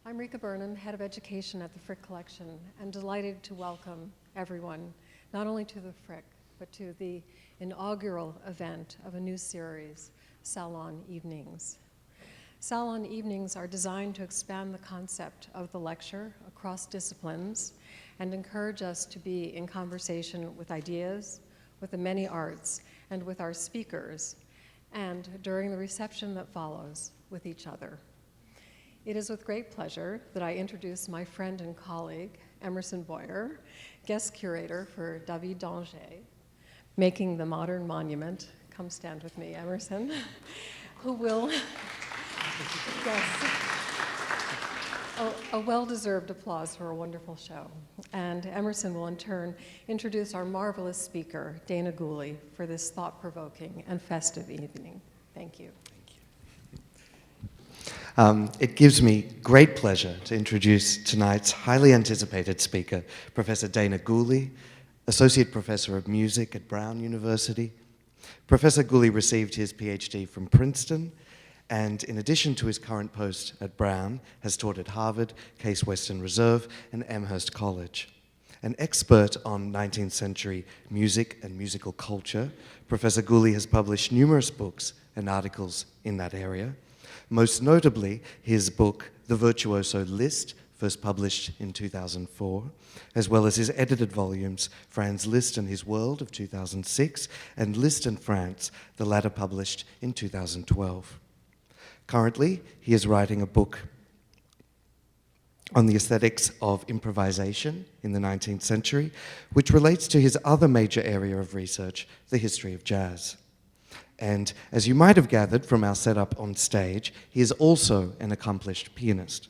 I'm Rika Burnham, Head of Education at the Frick Collection, and delighted to welcome everyone, not only to the Frick, but to the inaugural event of a new series, Salon Evenings. Salon Evenings are designed to expand the concept of the lecture across disciplines and encourage us to be in conversation with ideas, with the many arts, and with our speakers, and during the reception that follows, with each other. It is with great pleasure that I introduce my friend and colleague, Emerson Boyer, guest curator for David d'Angers, Making the Modern Monument. Come stand with me, Emerson, who will, yes, a well-deserved applause for a wonderful show. And Emerson will in turn introduce our marvelous speaker, Dana Gooley, for this thought-provoking and festive evening. Thank you. It gives me great pleasure to introduce tonight's highly anticipated speaker, Professor Dana Gooley, Associate Professor of Music at Brown University. Professor Gooley received his PhD from Princeton, and in addition to his current post at Brown, has taught at Harvard, Case Western Reserve, and Amherst College. An expert on 19th century music and musical culture, Professor Gooley has published numerous books and articles in that area. Most notably, his book, The Virtuoso Liszt, first published in 2004, as well as his edited volumes, Franz Liszt and His World of 2006, and Liszt and France, the latter published in 2012. Currently, he is writing a book on the aesthetics of improvisation in the 19th century, which relates to his other major area of research, the history of jazz. And as you might have gathered from our setup on stage, he is also an accomplished pianist.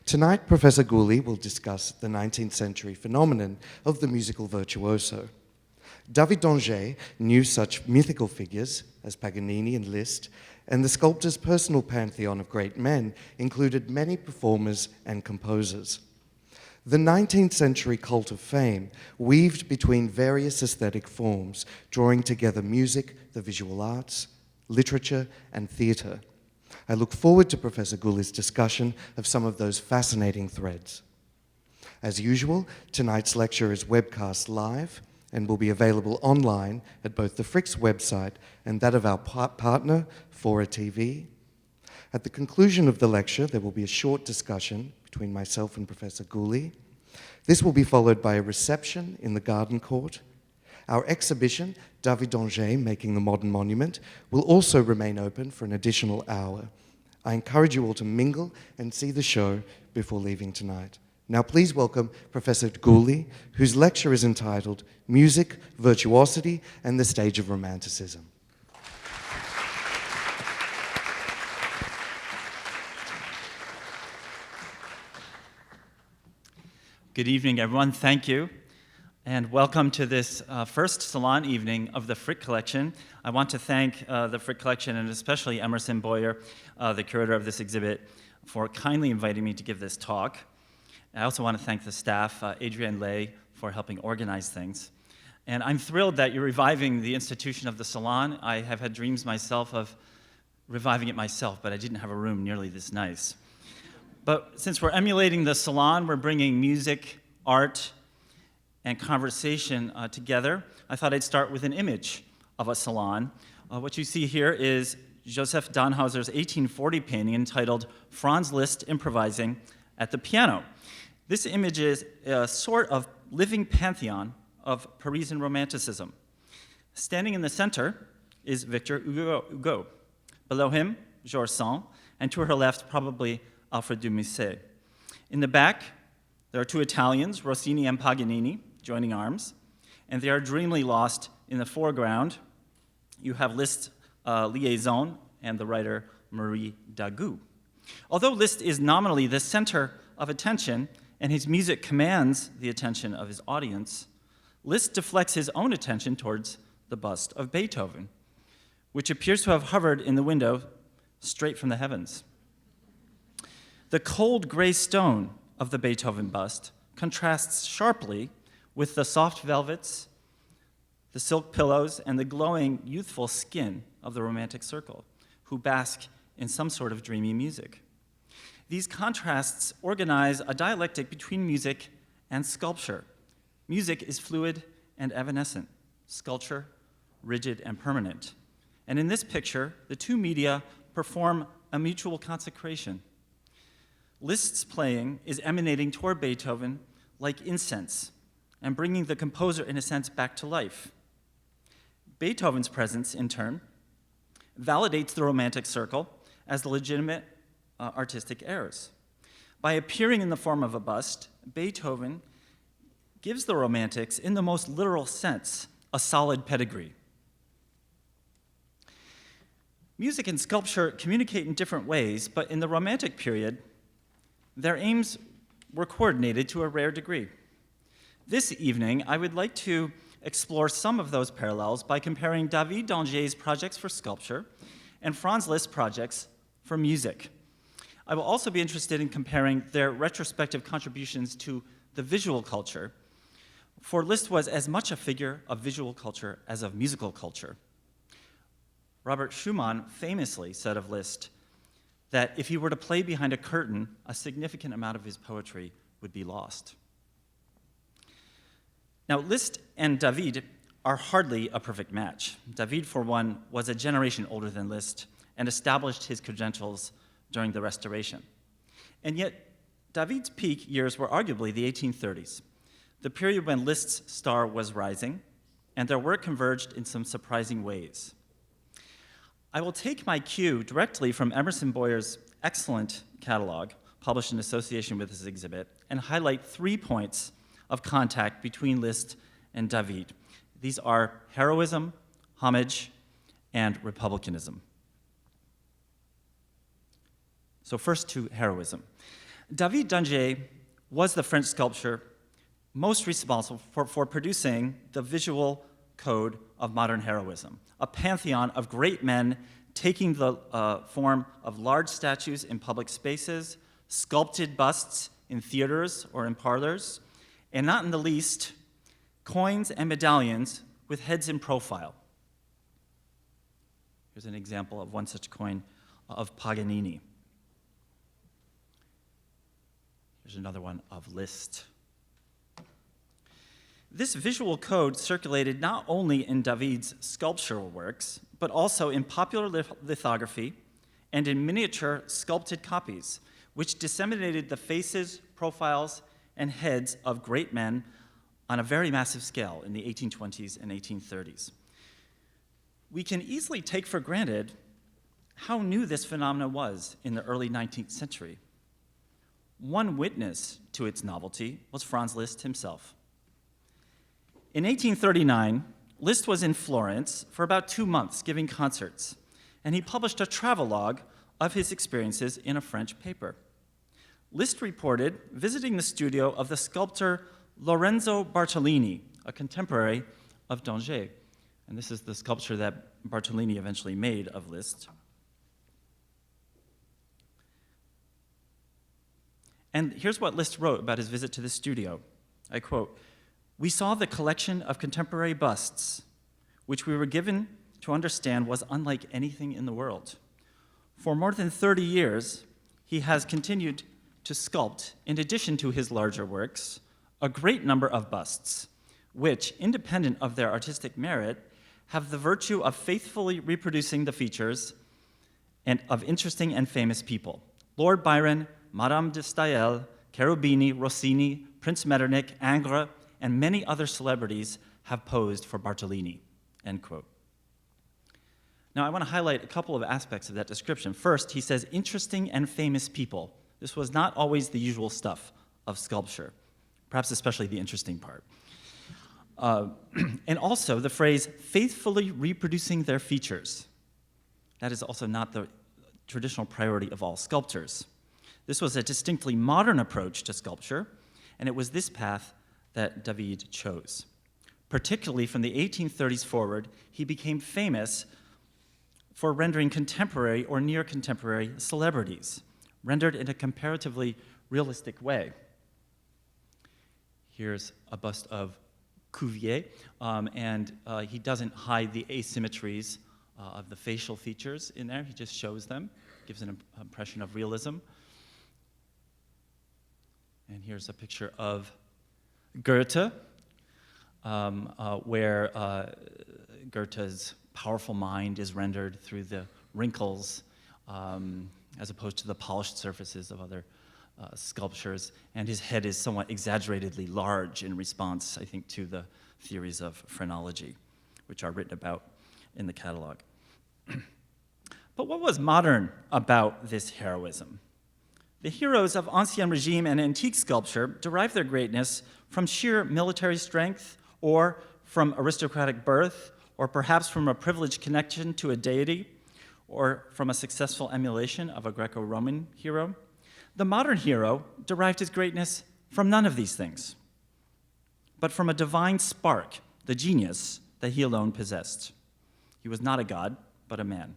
Tonight, Professor Gooley will discuss the 19th century phenomenon of the musical virtuoso. David d'Angers knew such mythical figures as Paganini and Liszt, and the sculptor's personal pantheon of great men included many performers and composers. The 19th century cult of fame weaved between various aesthetic forms, drawing together music, the visual arts, literature, and theater. I look forward to Professor Gooley's discussion of some of those fascinating threads. As usual, tonight's lecture is webcast live and will be available online at both the Frick's website and that of our partner, Fora TV. At the conclusion of the lecture, there will be a short discussion between myself and Professor Gooley. This will be followed by a reception in the garden court. Our exhibition, David d'Angers, Making the Modern Monument, will also remain open for an additional hour. I encourage you all to mingle and see the show before leaving tonight. Now please welcome Professor Gooley, whose lecture is entitled Music, Virtuosity, and the Stage of Romanticism. Good evening, everyone. Thank you. And welcome to this first salon evening of the Frick Collection. I want to thank the Frick Collection and especially Emerson Boyer, the curator of this exhibit, for kindly inviting me to give this talk. I also want to thank the staff, Adrienne Lay, for helping organize things. And I'm thrilled that you're reviving the institution of the salon. I have had dreams myself of reviving it myself, but I didn't have a room nearly this nice. But since we're emulating the salon, we're bringing music, art, and conversation together. I thought I'd start with an image of a salon. What you see here is Joseph Danhauser's 1840 painting entitled Franz Liszt Improvising at the Piano. This image is a sort of living pantheon of Parisian Romanticism. Standing in the center is Victor Hugo. Below him, Georges Sand, and to her left, probably Alfred de Musset. In the back, there are two Italians, Rossini and Paganini, joining arms, and they are dreamily lost in the foreground. You have Liszt's liaison and the writer Marie Dagout. Although Liszt is nominally the center of attention and his music commands the attention of his audience, Liszt deflects his own attention towards the bust of Beethoven, which appears to have hovered in the window straight from the heavens. The cold gray stone of the Beethoven bust contrasts sharply with the soft velvets, the silk pillows, and the glowing, youthful skin of the romantic circle, who bask in some sort of dreamy music. These contrasts organize a dialectic between music and sculpture. Music is fluid and evanescent, sculpture rigid and permanent. And in this picture, the two media perform a mutual consecration. Liszt's playing is emanating toward Beethoven like incense and bringing the composer, in a sense, back to life. Beethoven's presence, in turn, validates the Romantic circle as the legitimate artistic heirs. By appearing in the form of a bust, Beethoven gives the Romantics, in the most literal sense, a solid pedigree. Music and sculpture communicate in different ways, but in the Romantic period, their aims were coordinated to a rare degree. This evening, I would like to explore some of those parallels by comparing David d'Angers' projects for sculpture and Franz Liszt's projects for music. I will also be interested in comparing their retrospective contributions to the visual culture, for Liszt was as much a figure of visual culture as of musical culture. Robert Schumann famously said of Liszt that if he were to play behind a curtain, a significant amount of his poetry would be lost. Now, Liszt and David are hardly a perfect match. David, for one, was a generation older than Liszt and established his credentials during the Restoration. And yet, David's peak years were arguably the 1830s, the period when Liszt's star was rising, and their work converged in some surprising ways. I will take my cue directly from Emerson Boyer's excellent catalog, published in association with this exhibit, and highlight 3 points of contact between Liszt and David. These are heroism, homage, and republicanism. So first to heroism. David d'Angers was the French sculptor most responsible for producing the visual code of modern heroism, a pantheon of great men taking the form of large statues in public spaces, sculpted busts in theaters or in parlors, and not in the least, coins and medallions with heads in profile. Here's an example of one such coin of Paganini. Here's another one of Liszt. This visual code circulated not only in David's sculptural works, but also in popular lithography and in miniature sculpted copies, which disseminated the faces, profiles, and heads of great men on a very massive scale in the 1820s and 1830s. We can easily take for granted how new this phenomenon was in the early 19th century. One witness to its novelty was Franz Liszt himself. In 1839, Liszt was in Florence for about 2 months giving concerts, and he published a travelogue of his experiences in a French paper. Liszt reported visiting the studio of the sculptor Lorenzo Bartolini, a contemporary of d'Angers. And this is the sculpture that Bartolini eventually made of Liszt. And here's what Liszt wrote about his visit to the studio. I quote, "We saw the collection of contemporary busts, which we were given to understand was unlike anything in the world. For more than 30 years, he has continued to sculpt, in addition to his larger works, a great number of busts, which, independent of their artistic merit, have the virtue of faithfully reproducing the features and of interesting and famous people. Lord Byron, Madame de Staël, Cherubini, Rossini, Prince Metternich, Ingres, and many other celebrities have posed for Bartolini," end quote. Now, I want to highlight a couple of aspects of that description. First, he says interesting and famous people. This was not always the usual stuff of sculpture, perhaps especially the interesting part. And also the phrase, faithfully reproducing their features. That is also not the traditional priority of all sculptors. This was a distinctly modern approach to sculpture, and it was this path that David chose. Particularly from the 1830s forward, he became famous for rendering contemporary or near-contemporary celebrities, rendered in a comparatively realistic way. Here's a bust of Cuvier, and he doesn't hide the asymmetries of the facial features in there. He just shows them, gives an impression of realism. And here's a picture of Goethe, where Goethe's powerful mind is rendered through the wrinkles as opposed to the polished surfaces of other sculptures. And his head is somewhat exaggeratedly large in response, I think, to the theories of phrenology, which are written about in the catalog. But what was modern about this heroism? The heroes of Ancien Regime and antique sculpture derived their greatness from sheer military strength, or from aristocratic birth, or perhaps from a privileged connection to a deity, or from a successful emulation of a Greco-Roman hero. The modern hero derived his greatness from none of these things, but from a divine spark, the genius that he alone possessed. He was not a god, but a man.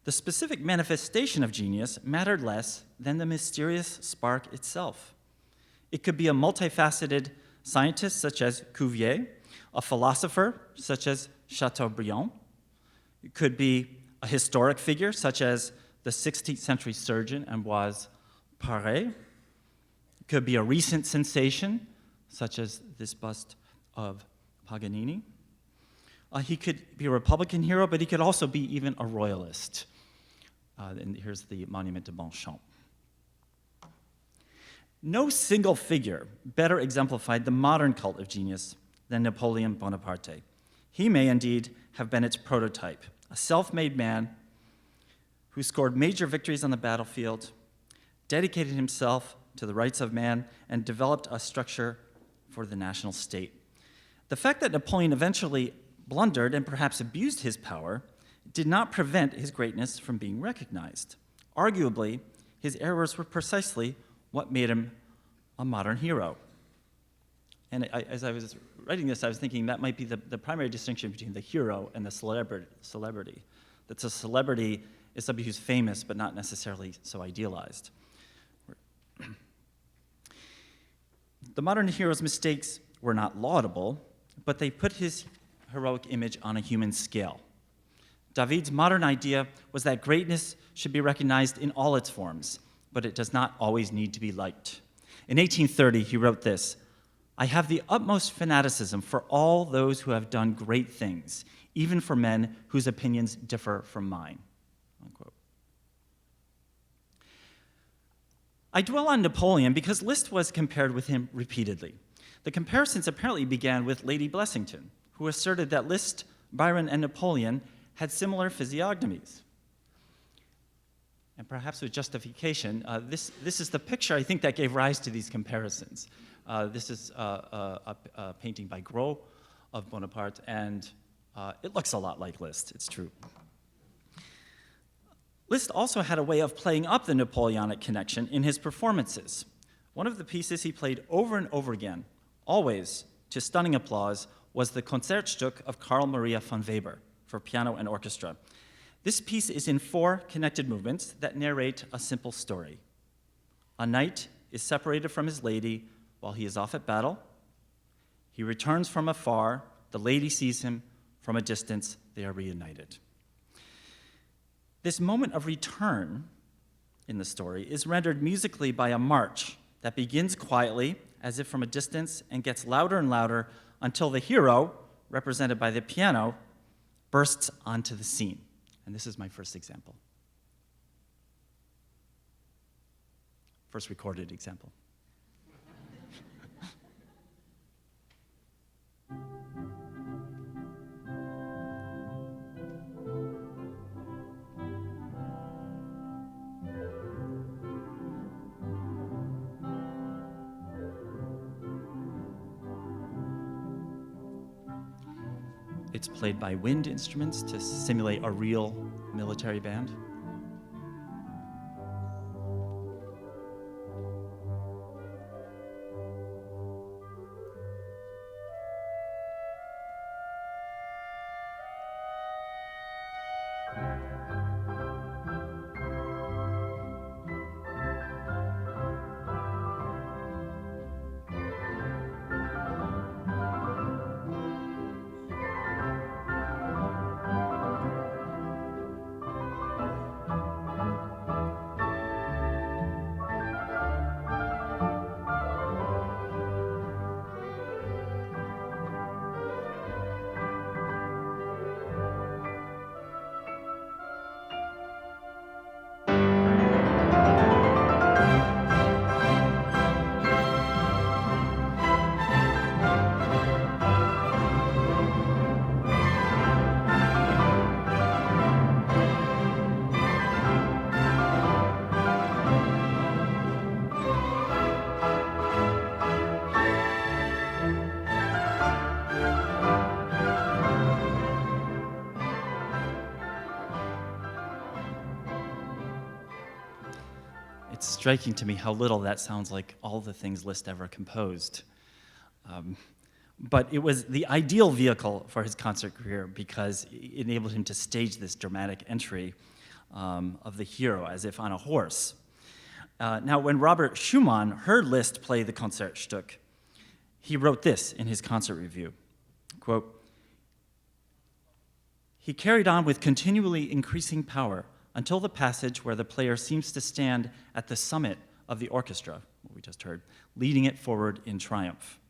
The specific manifestation of genius mattered less than the mysterious spark itself. It could be a multifaceted scientist such as Cuvier, a philosopher such as Chateaubriand. It could be a historic figure such as the 16th century surgeon Ambroise Paré. It could be a recent sensation such as this bust of Paganini. He could be a Republican hero, but he could also be even a royalist. And here's the monument to Bonchamp. No single figure better exemplified the modern cult of genius than Napoleon Bonaparte. He may indeed have been its prototype, a self-made man who scored major victories on the battlefield, dedicated himself to the rights of man, and developed a structure for the national state. The fact that Napoleon eventually blundered and perhaps abused his power did not prevent his greatness from being recognized. Arguably, his errors were precisely what made him a modern hero. And as I was writing this, I was thinking that might be the primary distinction between the hero and the celebrity. That a celebrity is somebody who's famous but not necessarily so idealized. The modern hero's mistakes were not laudable, but they put his heroic image on a human scale. David's modern idea was that greatness should be recognized in all its forms, but it does not always need to be liked. In 1830, he wrote this: "I have the utmost fanaticism for all those who have done great things, even for men whose opinions differ from mine." Unquote. I dwell on Napoleon because Liszt was compared with him repeatedly. The comparisons apparently began with Lady Blessington, who asserted that Liszt, Byron, and Napoleon had similar physiognomies. And perhaps with justification, this is the picture, I think, that gave rise to these comparisons. This is a painting by Gros of Bonaparte, and it looks a lot like Liszt, it's true. Liszt also had a way of playing up the Napoleonic connection in his performances. One of the pieces he played over and over again, always to stunning applause, was the Concertstück of Carl Maria von Weber for piano and orchestra. This piece is in 4 connected movements that narrate a simple story. A knight is separated from his lady while he is off at battle. He returns from afar. The lady sees him from a distance. They are reunited. This moment of return in the story is rendered musically by a march that begins quietly, as if from a distance, and gets louder and louder until the hero, represented by the piano, bursts onto the scene. And this is my first example. First recorded example. It's played by wind instruments to simulate a real military band. it's striking to me how little that sounds like all the things Liszt ever composed. But it was the ideal vehicle for his concert career because it enabled him to stage this dramatic entry of the hero as if on a horse. Now, when Robert Schumann heard Liszt play the Concertstück, he wrote this in his concert review, quote, "He carried on with continually increasing power until the passage where the player seems to stand at the summit of the orchestra," what we just heard, "leading it forward in triumph.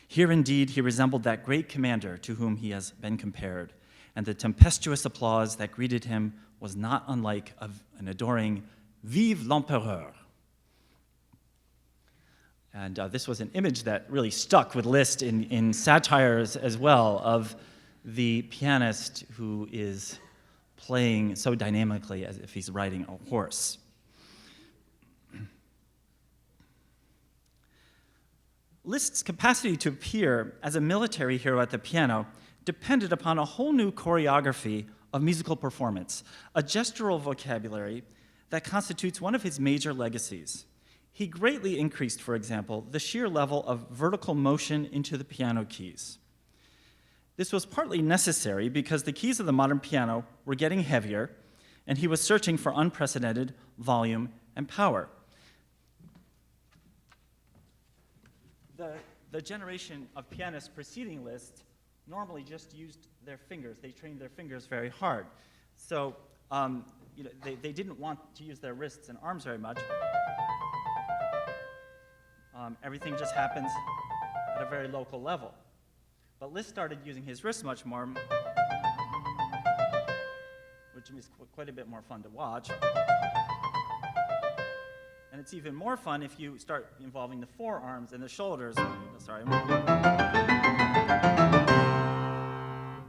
Here indeed he resembled that great commander to whom he has been compared, and the tempestuous applause that greeted him was not unlike an adoring Vive l'Empereur." And this was an image that really stuck with Liszt in satires as well of the pianist who is playing so dynamically as if he's riding a horse. Liszt's capacity to appear as a military hero at the piano depended upon a whole new choreography of musical performance, a gestural vocabulary that constitutes one of his major legacies. He greatly increased, for example, the sheer level of vertical motion into the piano keys. This was partly necessary because the keys of the modern piano were getting heavier, and he was searching for unprecedented volume and power. The generation of pianists preceding Liszt normally just used their fingers. They trained their fingers very hard. So they didn't want to use their wrists and arms very much. Everything just happens at a very local level. But Liszt started using his wrists much more, which is quite a bit more fun to watch. And it's even more fun if you start involving the forearms and the shoulders. Sorry.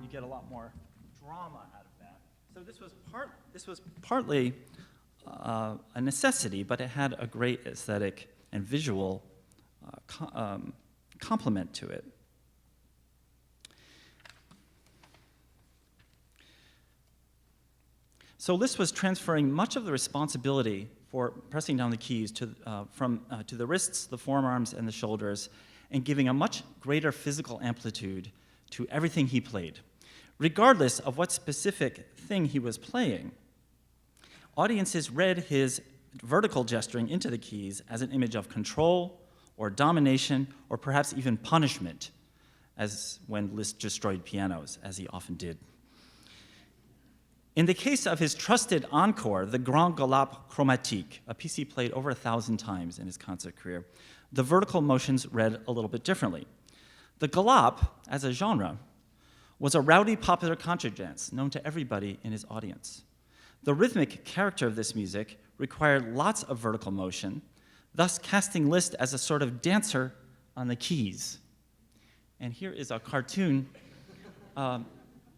You get a lot more drama out of that. So this was partly a necessity, but it had a great aesthetic and visual complement to it. So Liszt was transferring much of the responsibility for pressing down the keys to the wrists, the forearms, and the shoulders, and giving a much greater physical amplitude to everything he played, regardless of what specific thing he was playing. Audiences read his vertical gesturing into the keys as an image of control or domination or perhaps even punishment, as when Liszt destroyed pianos, as he often did. In the case of his trusted encore, the Grand Galop Chromatique, a piece he played over 1,000 times in his concert career, the vertical motions read a little bit differently. The galop, as a genre, was a rowdy popular concert dance known to everybody in his audience. The rhythmic character of this music required lots of vertical motion, thus casting Liszt as a sort of dancer on the keys. And here is a cartoon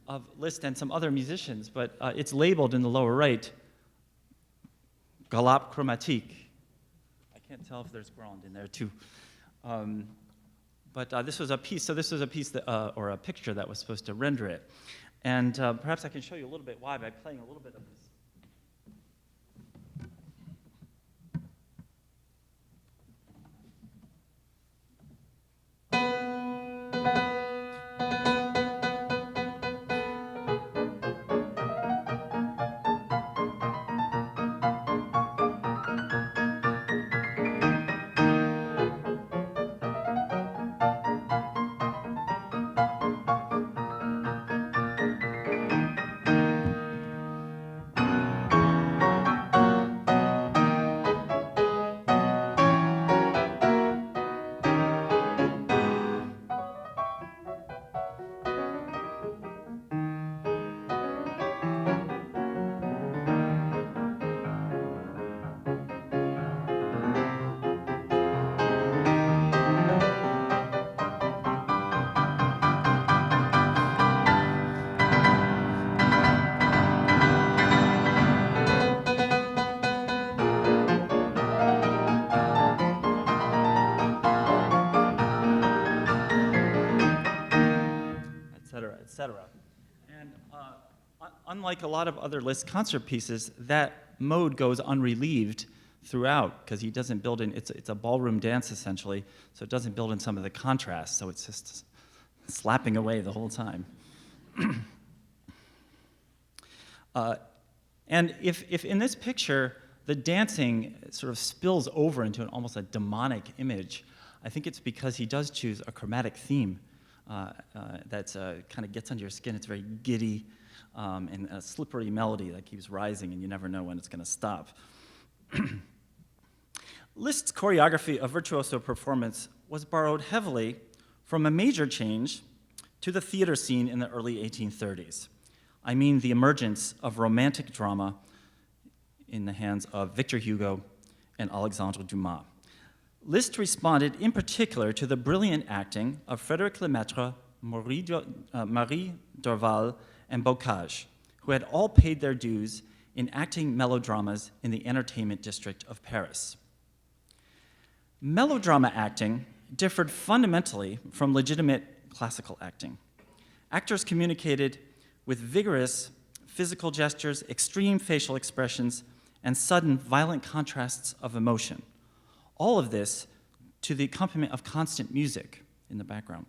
of Liszt and some other musicians, but it's labeled in the lower right, Galop Chromatique. I can't tell if there's Grand in there too. But this was a piece, so this was a piece that, or a picture that was supposed to render it. And perhaps I can show you a little bit why by playing a little bit of this. Etc. And unlike a lot of other Liszt concert pieces, that mode goes unrelieved throughout, because he doesn't build in, it's a ballroom dance essentially, so it doesn't build in some of the contrast, so it's just slapping away the whole time. And if in this picture, the dancing sort of spills over into almost a demonic image, I think it's because he does choose a chromatic theme that kind of gets under your skin. It's very giddy and a slippery melody that keeps rising, and you never know when it's going to stop. Liszt's choreography of virtuoso performance was borrowed heavily from a major change to the theater scene in the early 1830s. I mean the emergence of romantic drama in the hands of Victor Hugo and Alexandre Dumas. Liszt responded in particular to the brilliant acting of Frédéric Lemaitre, Marie Dorval, and Bocage, who had all paid their dues in acting melodramas in the entertainment district of Paris. Melodrama acting differed fundamentally from legitimate classical acting. Actors communicated with vigorous physical gestures, extreme facial expressions, and sudden violent contrasts of emotion. All of this to the accompaniment of constant music in the background.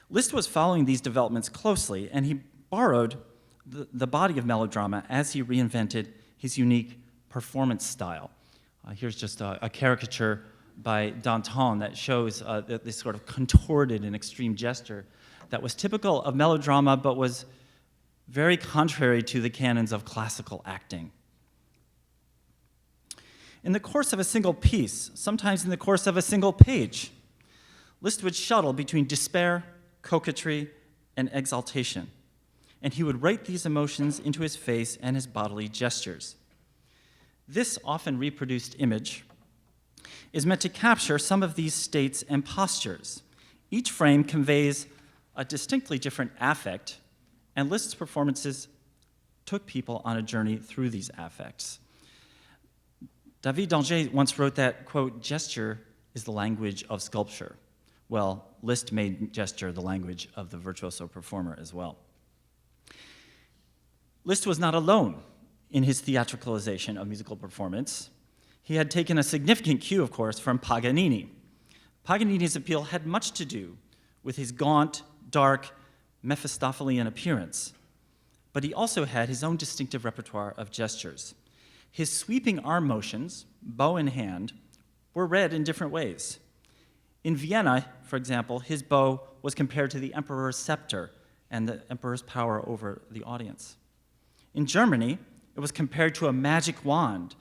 Liszt was following these developments closely, and he borrowed the body of melodrama as he reinvented his unique performance style. Here's just a caricature by Danton that shows this sort of contorted and extreme gesture that was typical of melodrama but was very contrary to the canons of classical acting. In the course of a single piece, sometimes in the course of a single page, Liszt would shuttle between despair, coquetry, and exaltation, and he would write these emotions into his face and his bodily gestures. This often reproduced image is meant to capture some of these states and postures. Each frame conveys a distinctly different affect, and Liszt's performances took people on a journey through these affects. David d'Angers once wrote that, quote, gesture is the language of sculpture. Well, Liszt made gesture the language of the virtuoso performer as well. Liszt was not alone in his theatricalization of musical performance. He had taken a significant cue, of course, from Paganini. Paganini's appeal had much to do with his gaunt, dark, Mephistophelian appearance, but he also had his own distinctive repertoire of gestures. His sweeping arm motions, bow in hand, were read in different ways. In Vienna, for example, his bow was compared to the emperor's scepter and the emperor's power over the audience. In Germany, it was compared to a magic wand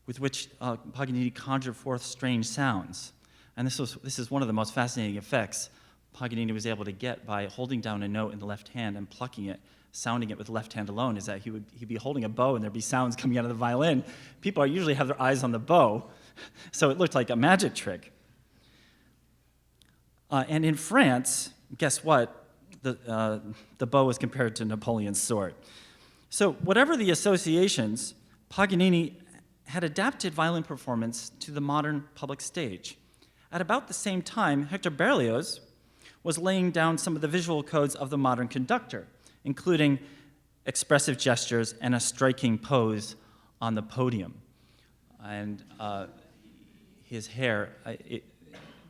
with which Paganini conjured forth strange sounds. And this is one of the most fascinating effects Paganini was able to get by holding down a note in the left hand and plucking it, sounding it with the left hand alone, is that he'd be holding a bow and there'd be sounds coming out of the violin. People usually have their eyes on the bow, so it looked like a magic trick. And in France, guess what? The bow was compared to Napoleon's sword. So whatever the associations, Paganini had adapted violin performance to the modern public stage. At about the same time, Hector Berlioz was laying down some of the visual codes of the modern conductor, including expressive gestures and a striking pose on the podium. And his hair,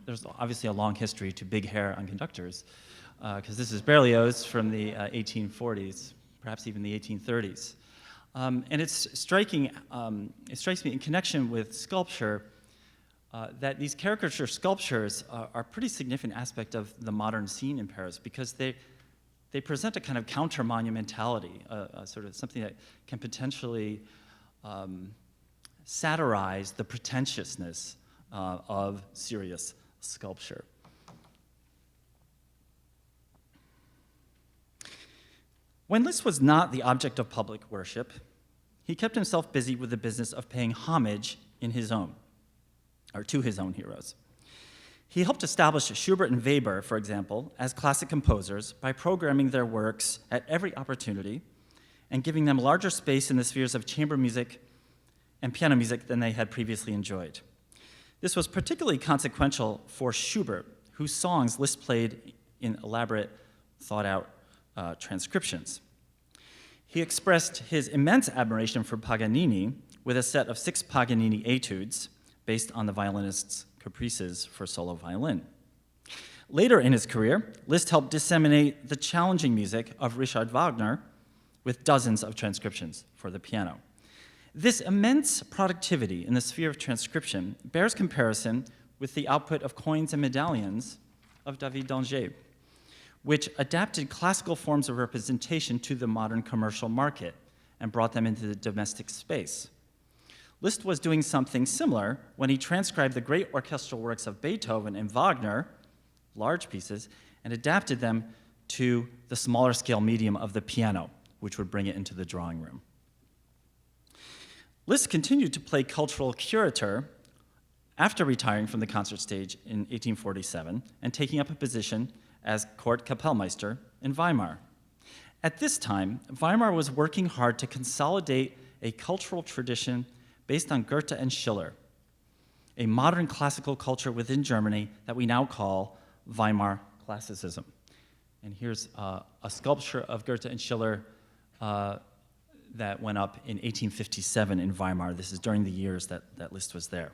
there's obviously a long history to big hair on conductors, because this is Berlioz from the 1840s, perhaps even the 1830s. And it's striking, it strikes me in connection with sculpture that these caricature sculptures are a pretty significant aspect of the modern scene in Paris, because they present a kind of counter-monumentality, sort of something that can potentially satirize the pretentiousness of serious sculpture. When Liszt was not the object of public worship, he kept himself busy with the business of paying homage to his own heroes. He helped establish Schubert and Weber, for example, as classic composers by programming their works at every opportunity and giving them larger space in the spheres of chamber music and piano music than they had previously enjoyed. This was particularly consequential for Schubert, whose songs Liszt played in elaborate, thought-out transcriptions. He expressed his immense admiration for Paganini with a set of 6 Paganini etudes based on the violinist's caprices for solo violin. Later in his career, Liszt helped disseminate the challenging music of Richard Wagner with dozens of transcriptions for the piano. This immense productivity in the sphere of transcription bears comparison with the output of coins and medallions of David d'Angers, which adapted classical forms of representation to the modern commercial market and brought them into the domestic space. Liszt was doing something similar when he transcribed the great orchestral works of Beethoven and Wagner, large pieces, and adapted them to the smaller scale medium of the piano, which would bring it into the drawing room. Liszt continued to play cultural curator after retiring from the concert stage in 1847 and taking up a position as court Kapellmeister in Weimar. At this time, Weimar was working hard to consolidate a cultural tradition based on Goethe and Schiller, a modern classical culture within Germany that we now call Weimar classicism. And here's a sculpture of Goethe and Schiller that went up in 1857 in Weimar. This is during the years that Liszt was there.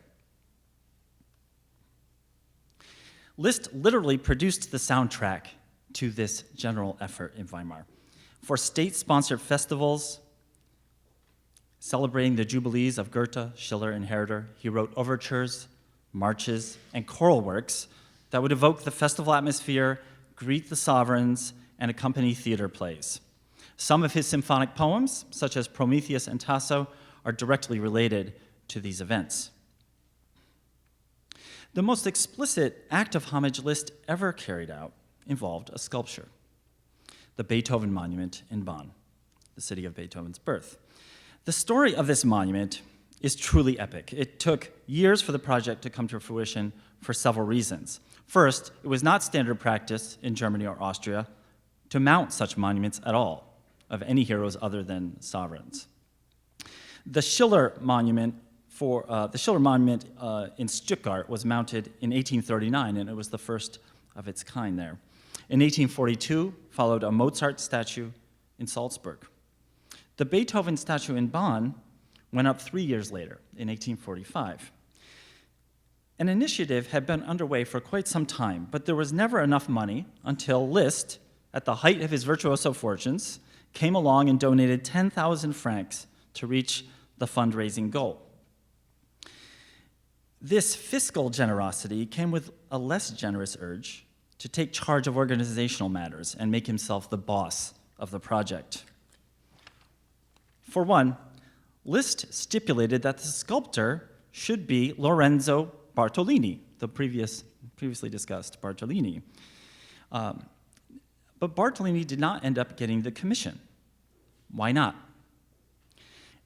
Liszt literally produced the soundtrack to this general effort in Weimar. For state-sponsored festivals celebrating the jubilees of Goethe, Schiller, and Herder, he wrote overtures, marches, and choral works that would evoke the festival atmosphere, greet the sovereigns, and accompany theater plays. Some of his symphonic poems, such as Prometheus and Tasso, are directly related to these events. The most explicit act of homage Liszt ever carried out involved a sculpture, the Beethoven Monument in Bonn, the city of Beethoven's birth. The story of this monument is truly epic. It took years for the project to come to fruition for several reasons. First, it was not standard practice in Germany or Austria to mount such monuments at all of any heroes other than sovereigns. The Schiller Monument in Stuttgart was mounted in 1839, and it was the first of its kind there. In 1842, followed a Mozart statue in Salzburg. The Beethoven statue in Bonn went up 3 years later, in 1845. An initiative had been underway for quite some time, but there was never enough money until Liszt, at the height of his virtuoso fortunes, came along and donated 10,000 francs to reach the fundraising goal. This fiscal generosity came with a less generous urge to take charge of organizational matters and make himself the boss of the project. For one, Liszt stipulated that the sculptor should be Lorenzo Bartolini, the previously discussed Bartolini. But Bartolini did not end up getting the commission. Why not?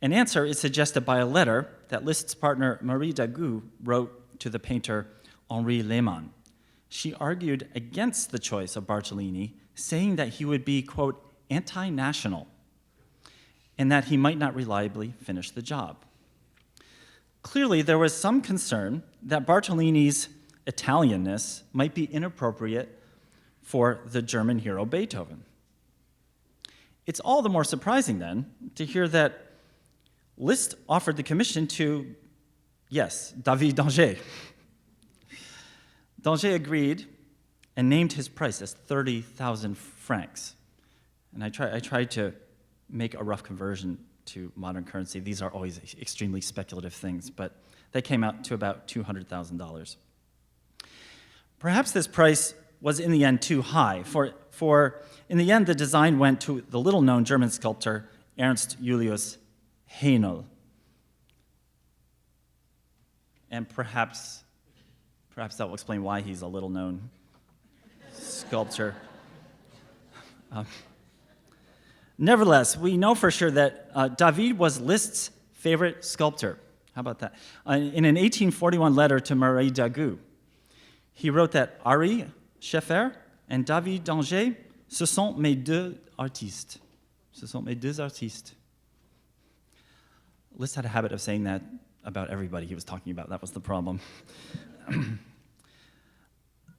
An answer is suggested by a letter that Liszt's partner Marie Dagout wrote to the painter Henri Lehmann. She argued against the choice of Bartolini, saying that he would be, quote, anti-national, and that he might not reliably finish the job. Clearly, there was some concern that Bartolini's Italianness might be inappropriate for the German hero Beethoven. It's all the more surprising, then, to hear that Liszt offered the commission to, yes, David d'Angers. D'Angers agreed and named his price as 30,000 francs. And I tried to make a rough conversion to modern currency. These are always extremely speculative things, but they came out to about $200,000. Perhaps this price was in the end too high, for in the end the design went to the little-known German sculptor Ernst Julius Haenel. And perhaps that will explain why he's a little-known sculptor. Nevertheless, we know for sure that David was Liszt's favorite sculptor. How about that? In an 1841 letter to Marie Dagout, he wrote that Ari Scheffer and David d'Angers, ce sont mes deux artistes. Ce sont mes deux artistes. Liszt had a habit of saying that about everybody he was talking about. That was the problem.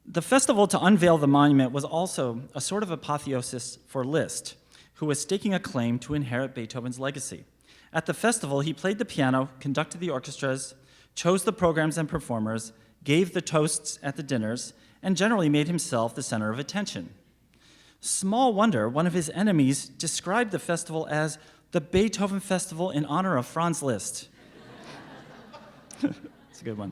The festival to unveil the monument was also a sort of apotheosis for Liszt, who was staking a claim to inherit Beethoven's legacy. At the festival, he played the piano, conducted the orchestras, chose the programs and performers, gave the toasts at the dinners, and generally made himself the center of attention. Small wonder one of his enemies described the festival as the Beethoven Festival in honor of Franz Liszt. It's a good one.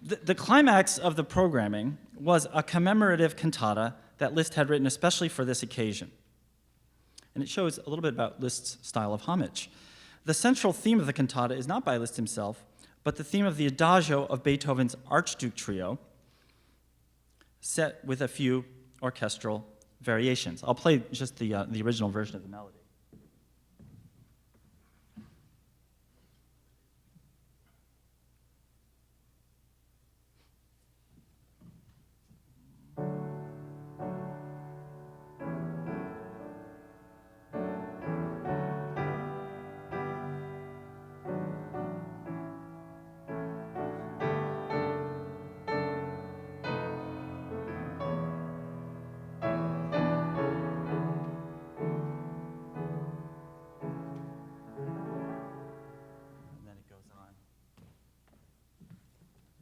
The climax of the programming was a commemorative cantata that Liszt had written especially for this occasion. And it shows a little bit about Liszt's style of homage. The central theme of the cantata is not by Liszt himself, but the theme of the Adagio of Beethoven's Archduke Trio, set with a few orchestral variations. I'll play just the original version of the melody.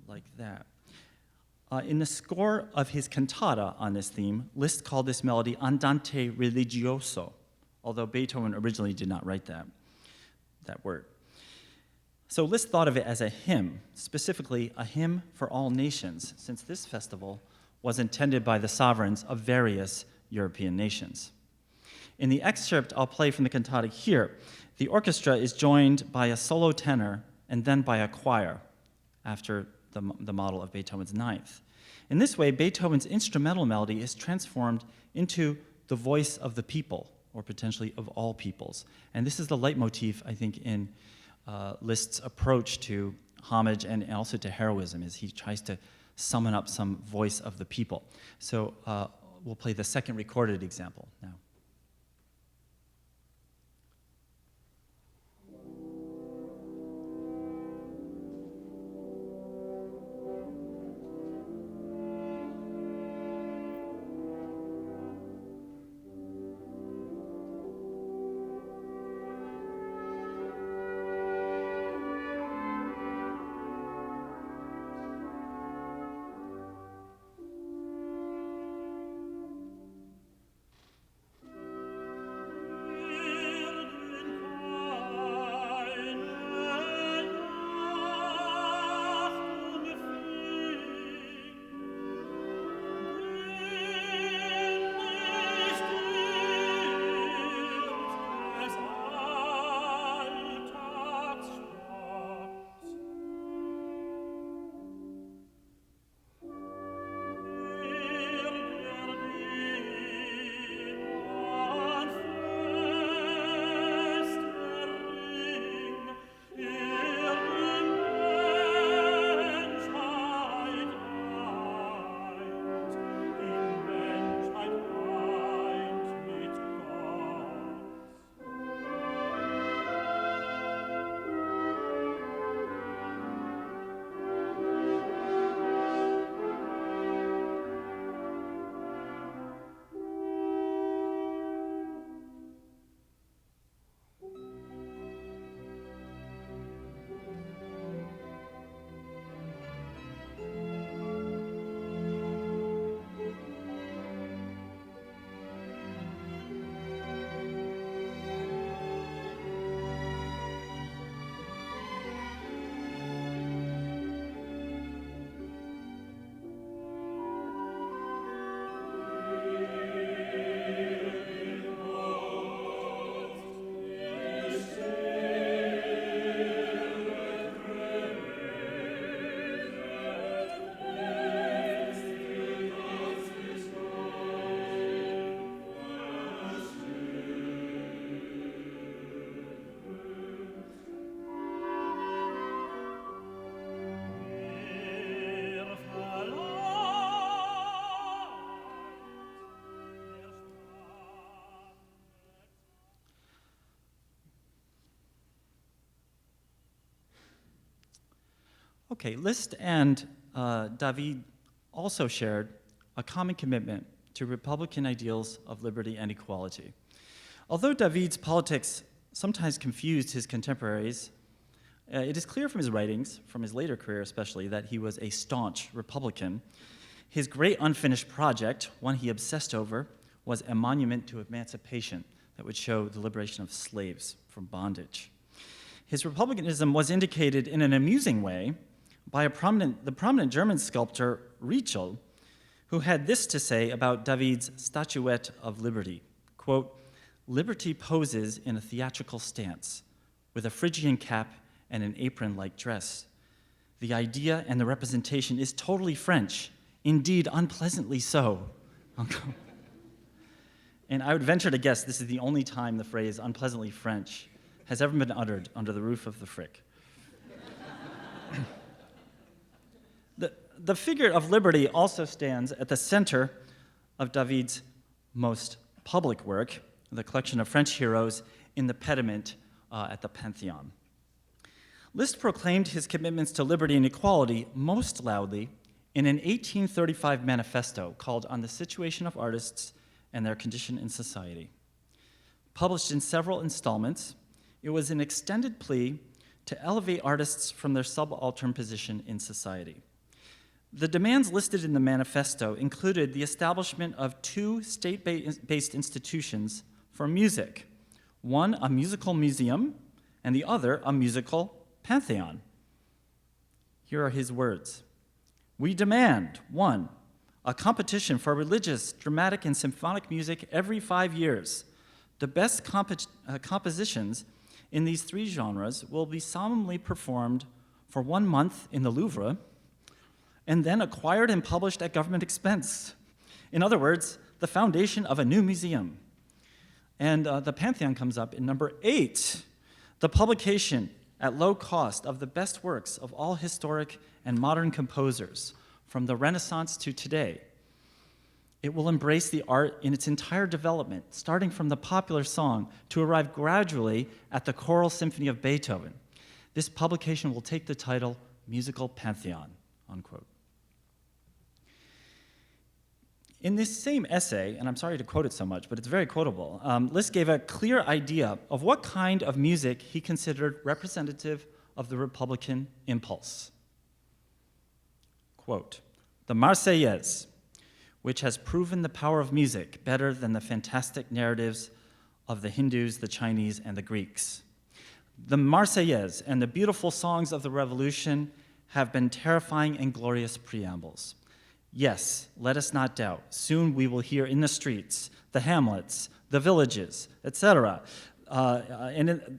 Like that. In the score of his cantata on this theme, Liszt called this melody andante religioso, although Beethoven originally did not write that word. So Liszt thought of it as a hymn, specifically a hymn for all nations, since this festival was intended by the sovereigns of various European nations. In the excerpt I'll play from the cantata here, the orchestra is joined by a solo tenor and then by a choir, after the model of Beethoven's Ninth. In this way, Beethoven's instrumental melody is transformed into the voice of the people, or potentially of all peoples. And this is the leitmotif, I think, in Liszt's approach to homage and also to heroism, is he tries to summon up some voice of the people. So we'll play the second recorded example now. Okay, Liszt and David also shared a common commitment to Republican ideals of liberty and equality. Although David's politics sometimes confused his contemporaries. It is clear from his writings, from his later career especially, that he was a staunch Republican. His great unfinished project, one he obsessed over, was a monument to emancipation that would show the liberation of slaves from bondage. His republicanism was indicated in an amusing way by the prominent German sculptor Rietschel, who had this to say about David's Statuette of Liberty, quote, "Liberty poses in a theatrical stance, with a Phrygian cap and an apron-like dress. The idea and the representation is totally French, indeed unpleasantly so." And I would venture to guess this is the only time the phrase unpleasantly French has ever been uttered under the roof of the Frick. The figure of liberty also stands at the center of David's most public work, the collection of French heroes in the pediment at the Pantheon. Liszt proclaimed his commitments to liberty and equality most loudly in an 1835 manifesto called On the Situation of Artists and Their Condition in Society. Published in several installments, it was an extended plea to elevate artists from their subaltern position in society. The demands listed in the manifesto included the establishment of 2 state-based institutions for music, one a musical museum and the other a musical pantheon. Here are his words. "We demand, 1, a competition for religious, dramatic, and symphonic music every 5 years. The best compositions in these 3 genres will be solemnly performed for 1 month in the Louvre, and then acquired and published at government expense. In other words, the foundation of a new museum." And the Pantheon comes up in number 8, the publication at low cost of the best works of all historic and modern composers, from the Renaissance to today. It will embrace the art in its entire development, starting from the popular song to arrive gradually at the choral symphony of Beethoven. This publication will take the title Musical Pantheon, unquote. In this same essay, and I'm sorry to quote it so much, but it's very quotable, Liszt gave a clear idea of what kind of music he considered representative of the Republican impulse. Quote, "The Marseillaise, which has proven the power of music better than the fantastic narratives of the Hindus, the Chinese, and the Greeks. The Marseillaise and the beautiful songs of the Revolution have been terrifying and glorious preambles. Yes, let us not doubt, soon we will hear in the streets, the hamlets, the villages, etc.,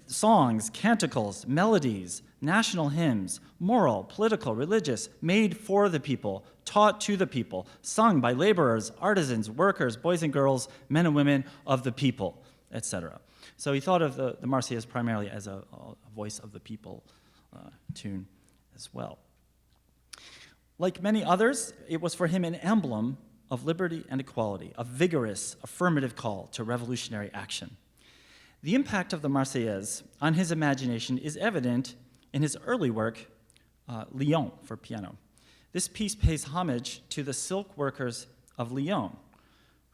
songs, canticles, melodies, national hymns, moral, political, religious, made for the people, taught to the people, sung by laborers, artisans, workers, boys and girls, men and women of the people, etc." So he thought of the Marseillaise primarily as a voice of the people tune as well. Like many others, it was for him an emblem of liberty and equality, a vigorous, affirmative call to revolutionary action. The impact of the Marseillaise on his imagination is evident in his early work, Lyon, for piano. This piece pays homage to the silk workers of Lyon,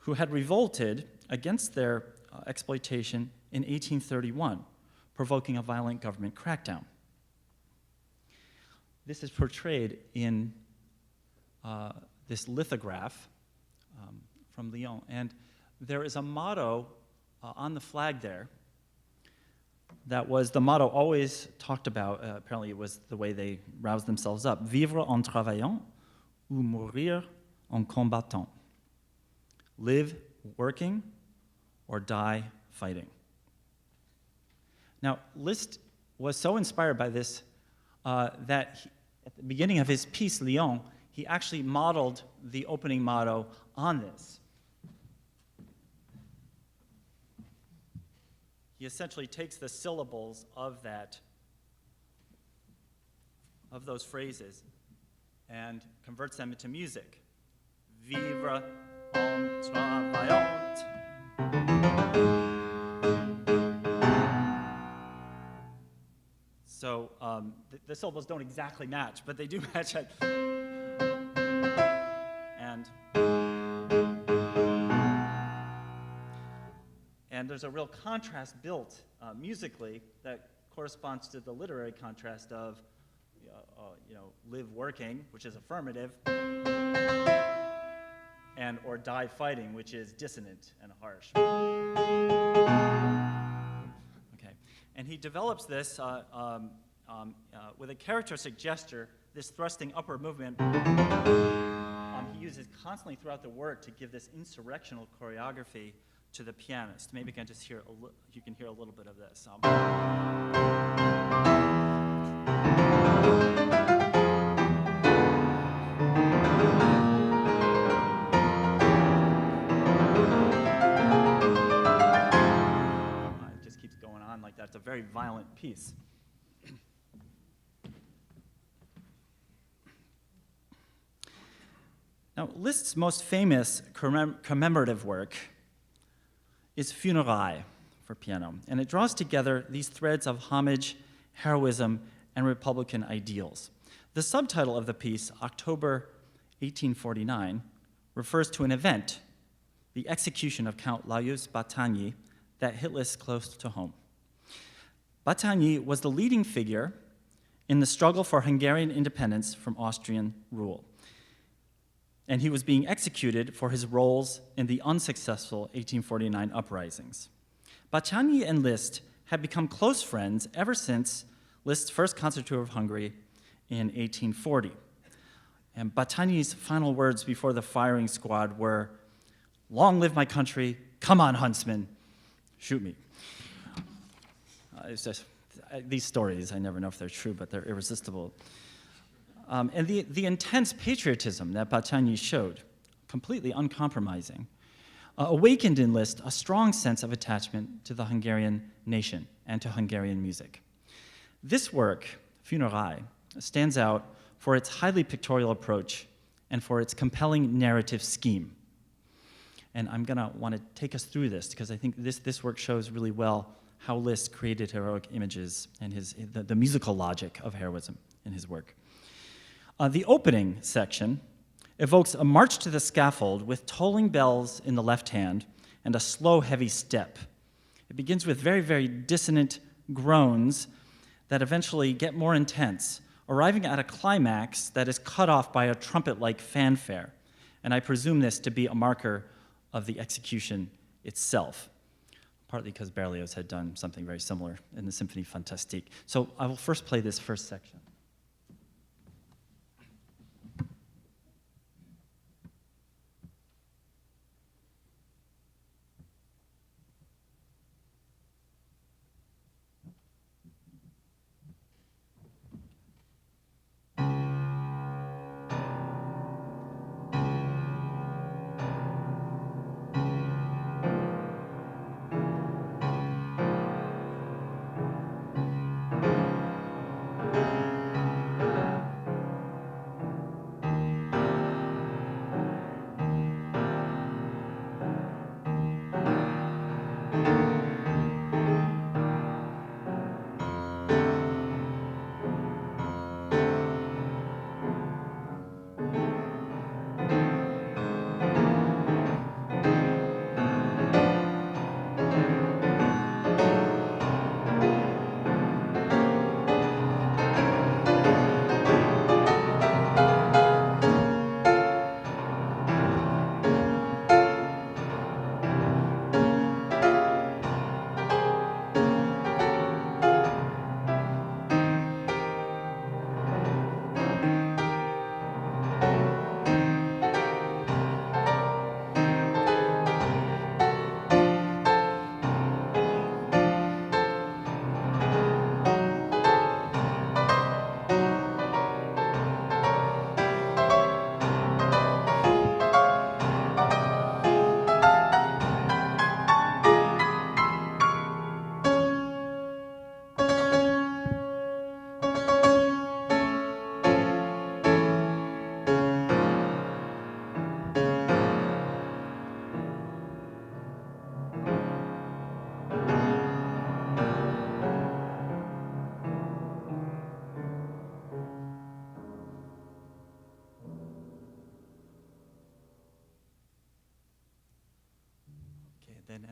who had revolted against their exploitation in 1831, provoking a violent government crackdown. This is portrayed in this lithograph from Lyon. And there is a motto on the flag there that was the motto always talked about. Apparently it was the way they roused themselves up. Vivre en travaillant ou mourir en combattant. Live working or die fighting. Now, Liszt was so inspired by this that at the beginning of his piece, Lyon, he actually modeled the opening motto on this. He essentially takes the syllables of those phrases and converts them into music. Vivre en travaillant. So the syllables don't exactly match, but they do match. And there's a real contrast built musically that corresponds to the literary contrast of live working, which is affirmative, and or die fighting, which is dissonant and harsh. Okay, and he develops this with a characteristic gesture, this thrusting upward movement. He uses constantly throughout the work to give this insurrectional choreography to the pianist. Maybe you can just hear you can hear a little bit of this. It just keeps going on like that. It's a very violent piece. Now, Liszt's most famous commemorative work is Funérailles for piano, and it draws together these threads of homage, heroism, and Republican ideals. The subtitle of the piece, October 1849, refers to an event, the execution of Count Lajos Batthyány, that hit Liszt close to home. Batthyány was the leading figure in the struggle for Hungarian independence from Austrian rule, and he was being executed for his roles in the unsuccessful 1849 uprisings. Batthyány and Liszt had become close friends ever since Liszt's first concert tour of Hungary in 1840. And Batthyány's final words before the firing squad were, "Long live my country, come on, huntsman, shoot me." It's just, these stories, I never know if they're true, but they're irresistible. And the intense patriotism that Batthyány showed, completely uncompromising, awakened in Liszt a strong sense of attachment to the Hungarian nation and to Hungarian music. This work, Funérailles, stands out for its highly pictorial approach and for its compelling narrative scheme. And I'm going to want to take us through this because I think this work shows really well how Liszt created heroic images and the musical logic of heroism in his work. The opening section evokes a march to the scaffold with tolling bells in the left hand and a slow, heavy step. It begins with very, very dissonant groans that eventually get more intense, arriving at a climax that is cut off by a trumpet-like fanfare. And I presume this to be a marker of the execution itself, partly because Berlioz had done something very similar in the Symphonie Fantastique. So I will first play this first section.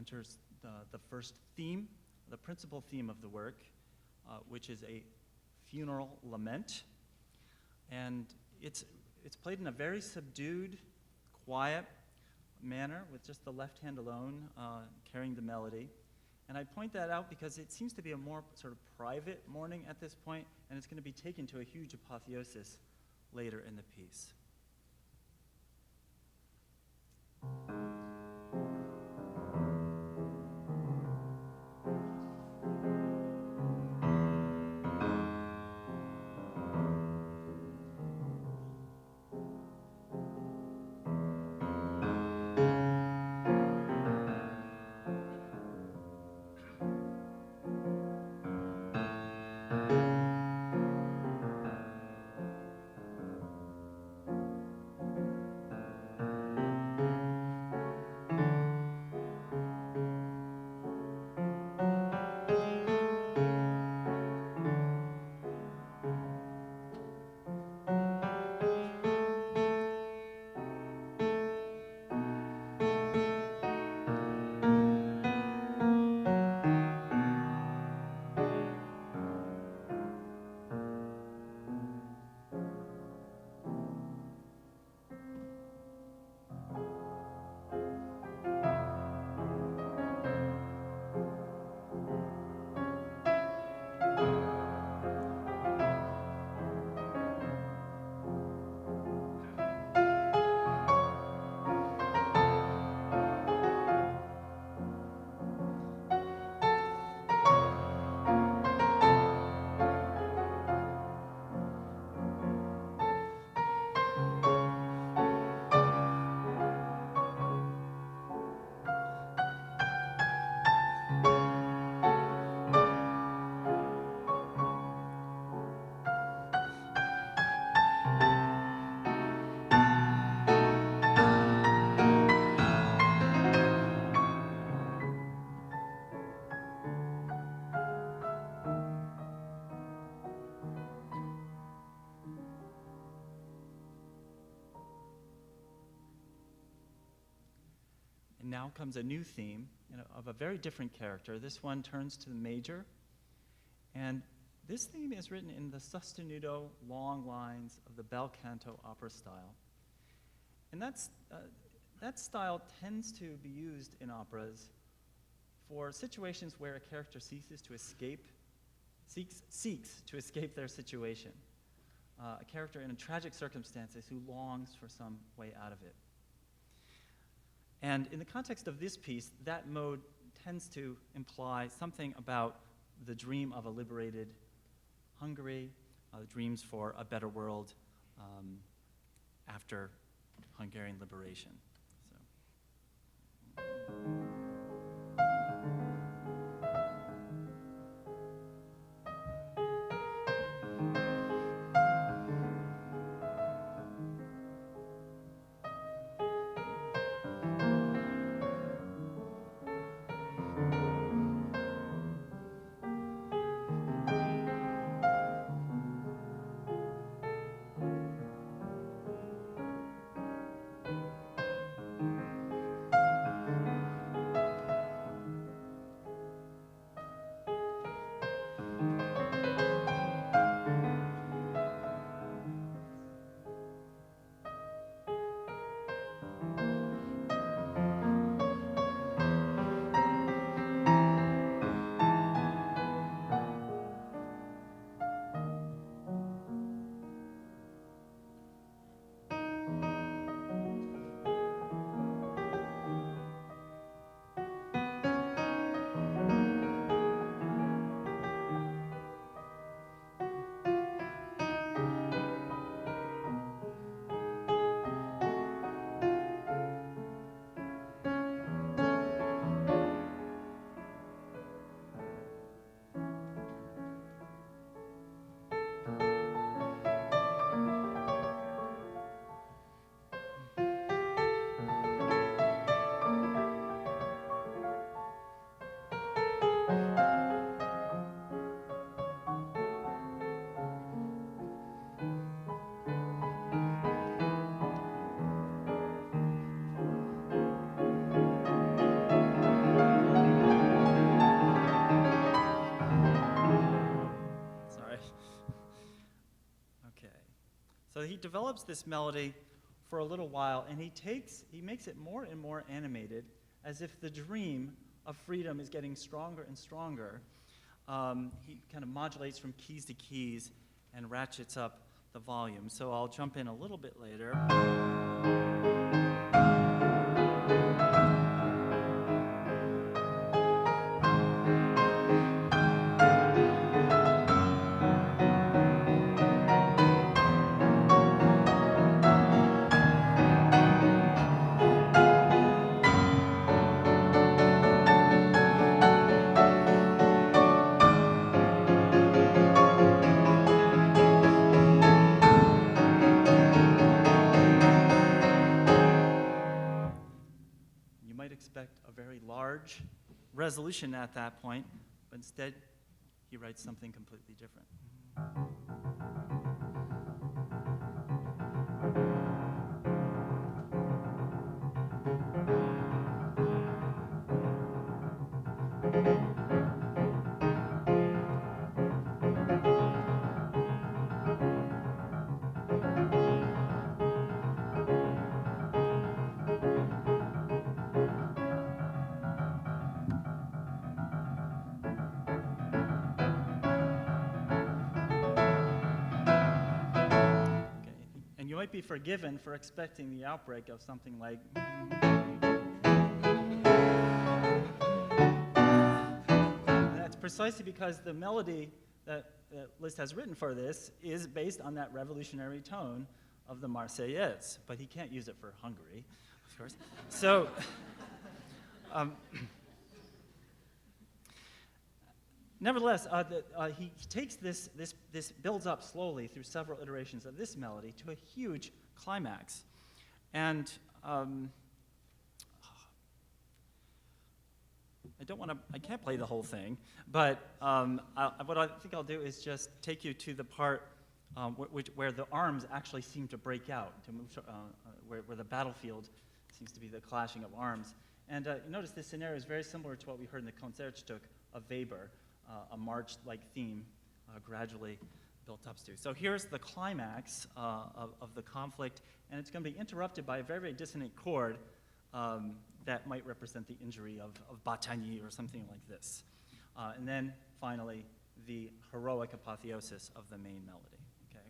enters the first theme, the principal theme of the work, which is a funeral lament. And it's played in a very subdued, quiet manner with just the left hand alone carrying the melody. And I point that out because it seems to be a more sort of private mourning at this point, and it's going to be taken to a huge apotheosis later in the piece. And now comes a new theme of a very different character. This one turns to the major. And this theme is written in the sostenuto long lines of the bel canto opera style. And that style tends to be used in operas for situations where a character seeks to escape their situation. A character in tragic circumstances who longs for some way out of it. And in the context of this piece, that mode tends to imply something about the dream of a liberated Hungary, the dreams for a better world after Hungarian liberation. So he develops this melody for a little while, and he makes it more and more animated, as if the dream of freedom is getting stronger and stronger. He kind of modulates from keys to keys and ratchets up the volume. So I'll jump in a little bit later. You might expect a very large resolution at that point, but instead he writes something completely different. And you might be forgiven for expecting the outbreak of something like. And that's precisely because the melody that Liszt has written for this is based on that revolutionary tone of the Marseillaise, but he can't use it for Hungary, of course. So, nevertheless, he takes this builds up slowly through several iterations of this melody to a huge climax. And I can't play the whole thing, but what I think I'll do is just take you to the part where the arms actually seem to break out, to move where the battlefield seems to be the clashing of arms. And you notice this scenario is very similar to what we heard in the Concertstück of Weber, a march-like theme gradually built up to. So here's the climax of the conflict, and it's going to be interrupted by a very, very dissonant chord that might represent the injury of Battagny or something like this. And then, finally, the heroic apotheosis of the main melody. Okay?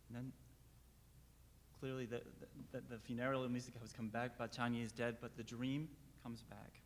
And then clearly the funeral music has come back. Battagny is dead, but the dream comes back.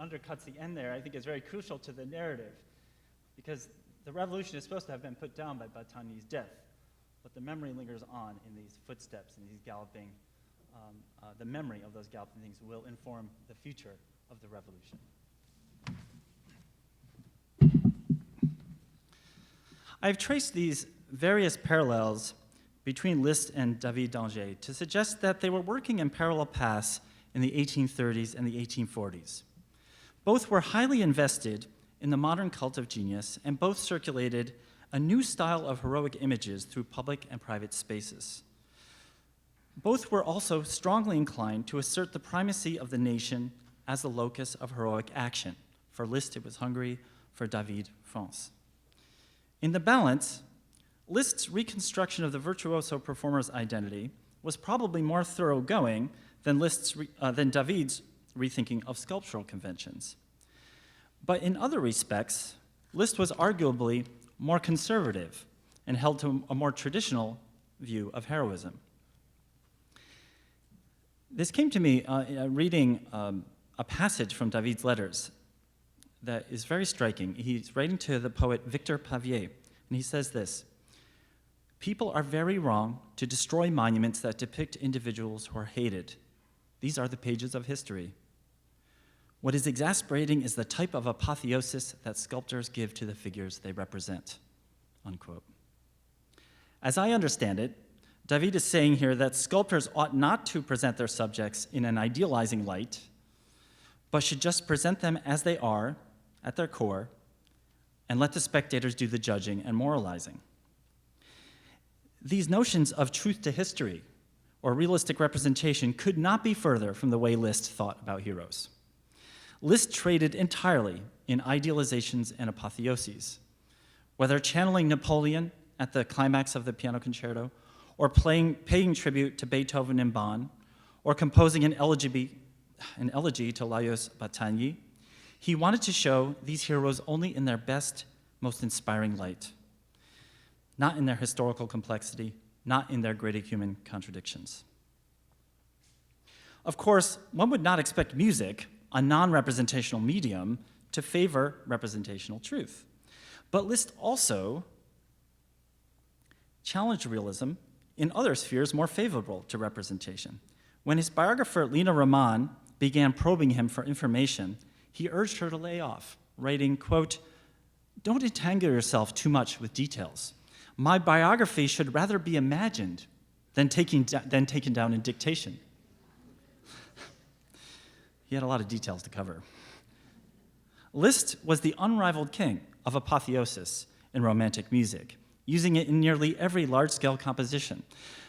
undercuts the end there, I think is very crucial to the narrative, because the revolution is supposed to have been put down by Battagny's death, but the memory lingers on in these footsteps and these galloping, the memory of those galloping things will inform the future of the revolution. I've traced these various parallels between Liszt and David d'Angers to suggest that they were working in parallel paths in the 1830s and the 1840s. Both were highly invested in the modern cult of genius, and both circulated a new style of heroic images through public and private spaces. Both were also strongly inclined to assert the primacy of the nation as the locus of heroic action. For Liszt, it was Hungary; for David, France. In the balance, Liszt's reconstruction of the virtuoso performer's identity was probably more thoroughgoing than David's rethinking of sculptural conventions. But in other respects, Liszt was arguably more conservative and held to a more traditional view of heroism. This came to me reading a passage from David's letters that is very striking. He's writing to the poet Victor Pavier, and he says this: "People are very wrong to destroy monuments that depict individuals who are hated. These are the pages of history. What is exasperating is the type of apotheosis that sculptors give to the figures they represent," unquote. As I understand it, David is saying here that sculptors ought not to present their subjects in an idealizing light, but should just present them as they are, at their core, and let the spectators do the judging and moralizing. These notions of truth to history or realistic representation could not be further from the way Liszt thought about heroes. Liszt traded entirely in idealizations and apotheoses. Whether channeling Napoleon at the climax of the piano concerto, or paying tribute to Beethoven in Bonn, or composing an elegy to Laios Battagny, he wanted to show these heroes only in their best, most inspiring light, not in their historical complexity, not in their gritty human contradictions. Of course, one would not expect music, a non-representational medium, to favor representational truth. But Liszt also challenged realism in other spheres more favorable to representation. When his biographer Lina Raman began probing him for information, he urged her to lay off, writing, quote, "Don't entangle yourself too much with details. My biography should rather be imagined than taken down in dictation." He had a lot of details to cover. Liszt was the unrivaled king of apotheosis in Romantic music, using it in nearly every large-scale composition.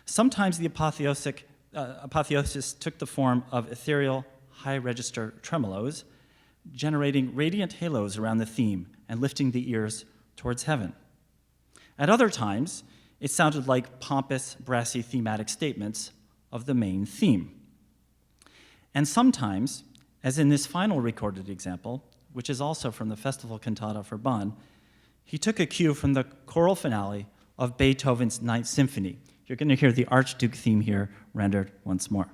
Sometimes the apotheosis took the form of ethereal, high-register tremolos, generating radiant halos around the theme and lifting the ears towards heaven. At other times, it sounded like pompous, brassy thematic statements of the main theme. And sometimes, as in this final recorded example, which is also from the festival cantata for Bonn, he took a cue from the choral finale of Beethoven's Ninth Symphony. You're going to hear the Archduke theme here rendered once more.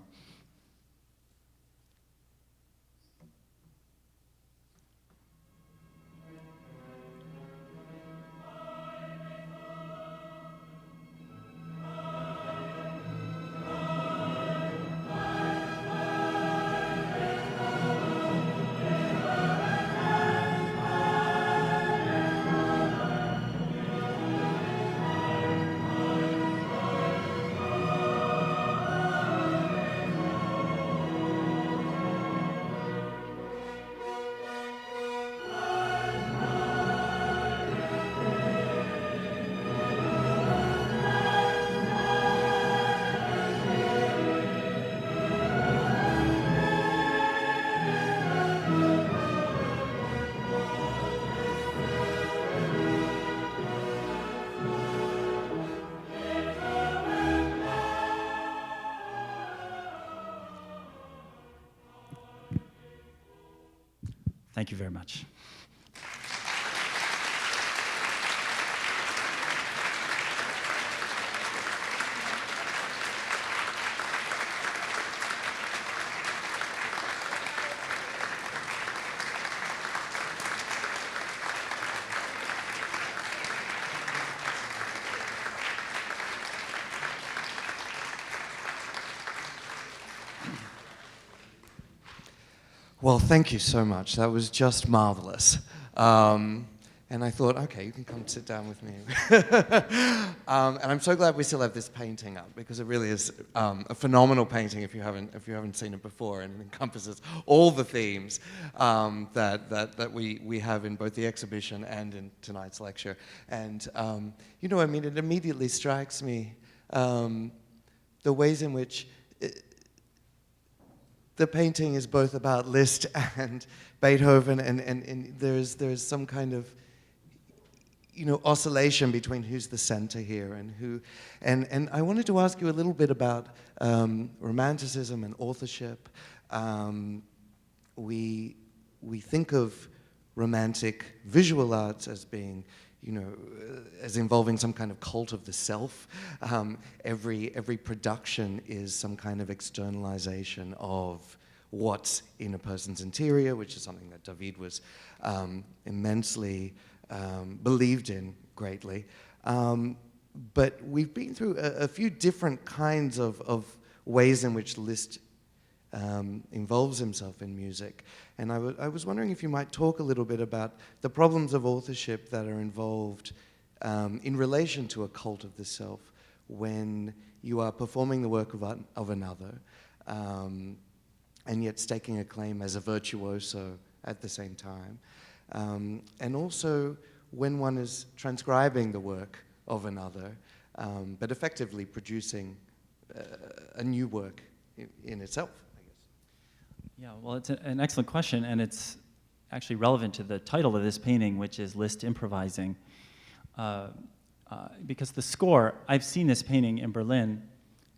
Thank you very much. Well, thank you so much. That was just marvelous. And I thought, okay, you can come sit down with me. And I'm so glad we still have this painting up, because it really is a phenomenal painting if you haven't seen it before, and it encompasses all the themes that we have in both the exhibition and in tonight's lecture. And you know, I mean, it immediately strikes me the ways in which the painting is both about Liszt and Beethoven, and there's some kind of, you know, oscillation between who's the center here and who. And I wanted to ask you a little bit about romanticism and authorship. We think of romantic visual arts as being, you know, as involving some kind of cult of the self. Every production is some kind of externalization of what's in a person's interior, which is something that David was immensely believed in greatly. But we've been through a few different kinds of ways in which Liszt involves himself in music. And I was wondering if you might talk a little bit about the problems of authorship that are involved in relation to a cult of the self when you are performing the work of another, and yet staking a claim as a virtuoso at the same time. And also when one is transcribing the work of another, but effectively producing a new work in itself. Yeah, well, it's an excellent question, and it's actually relevant to the title of this painting, which is Liszt Improvising. Because the score, I've seen this painting in Berlin,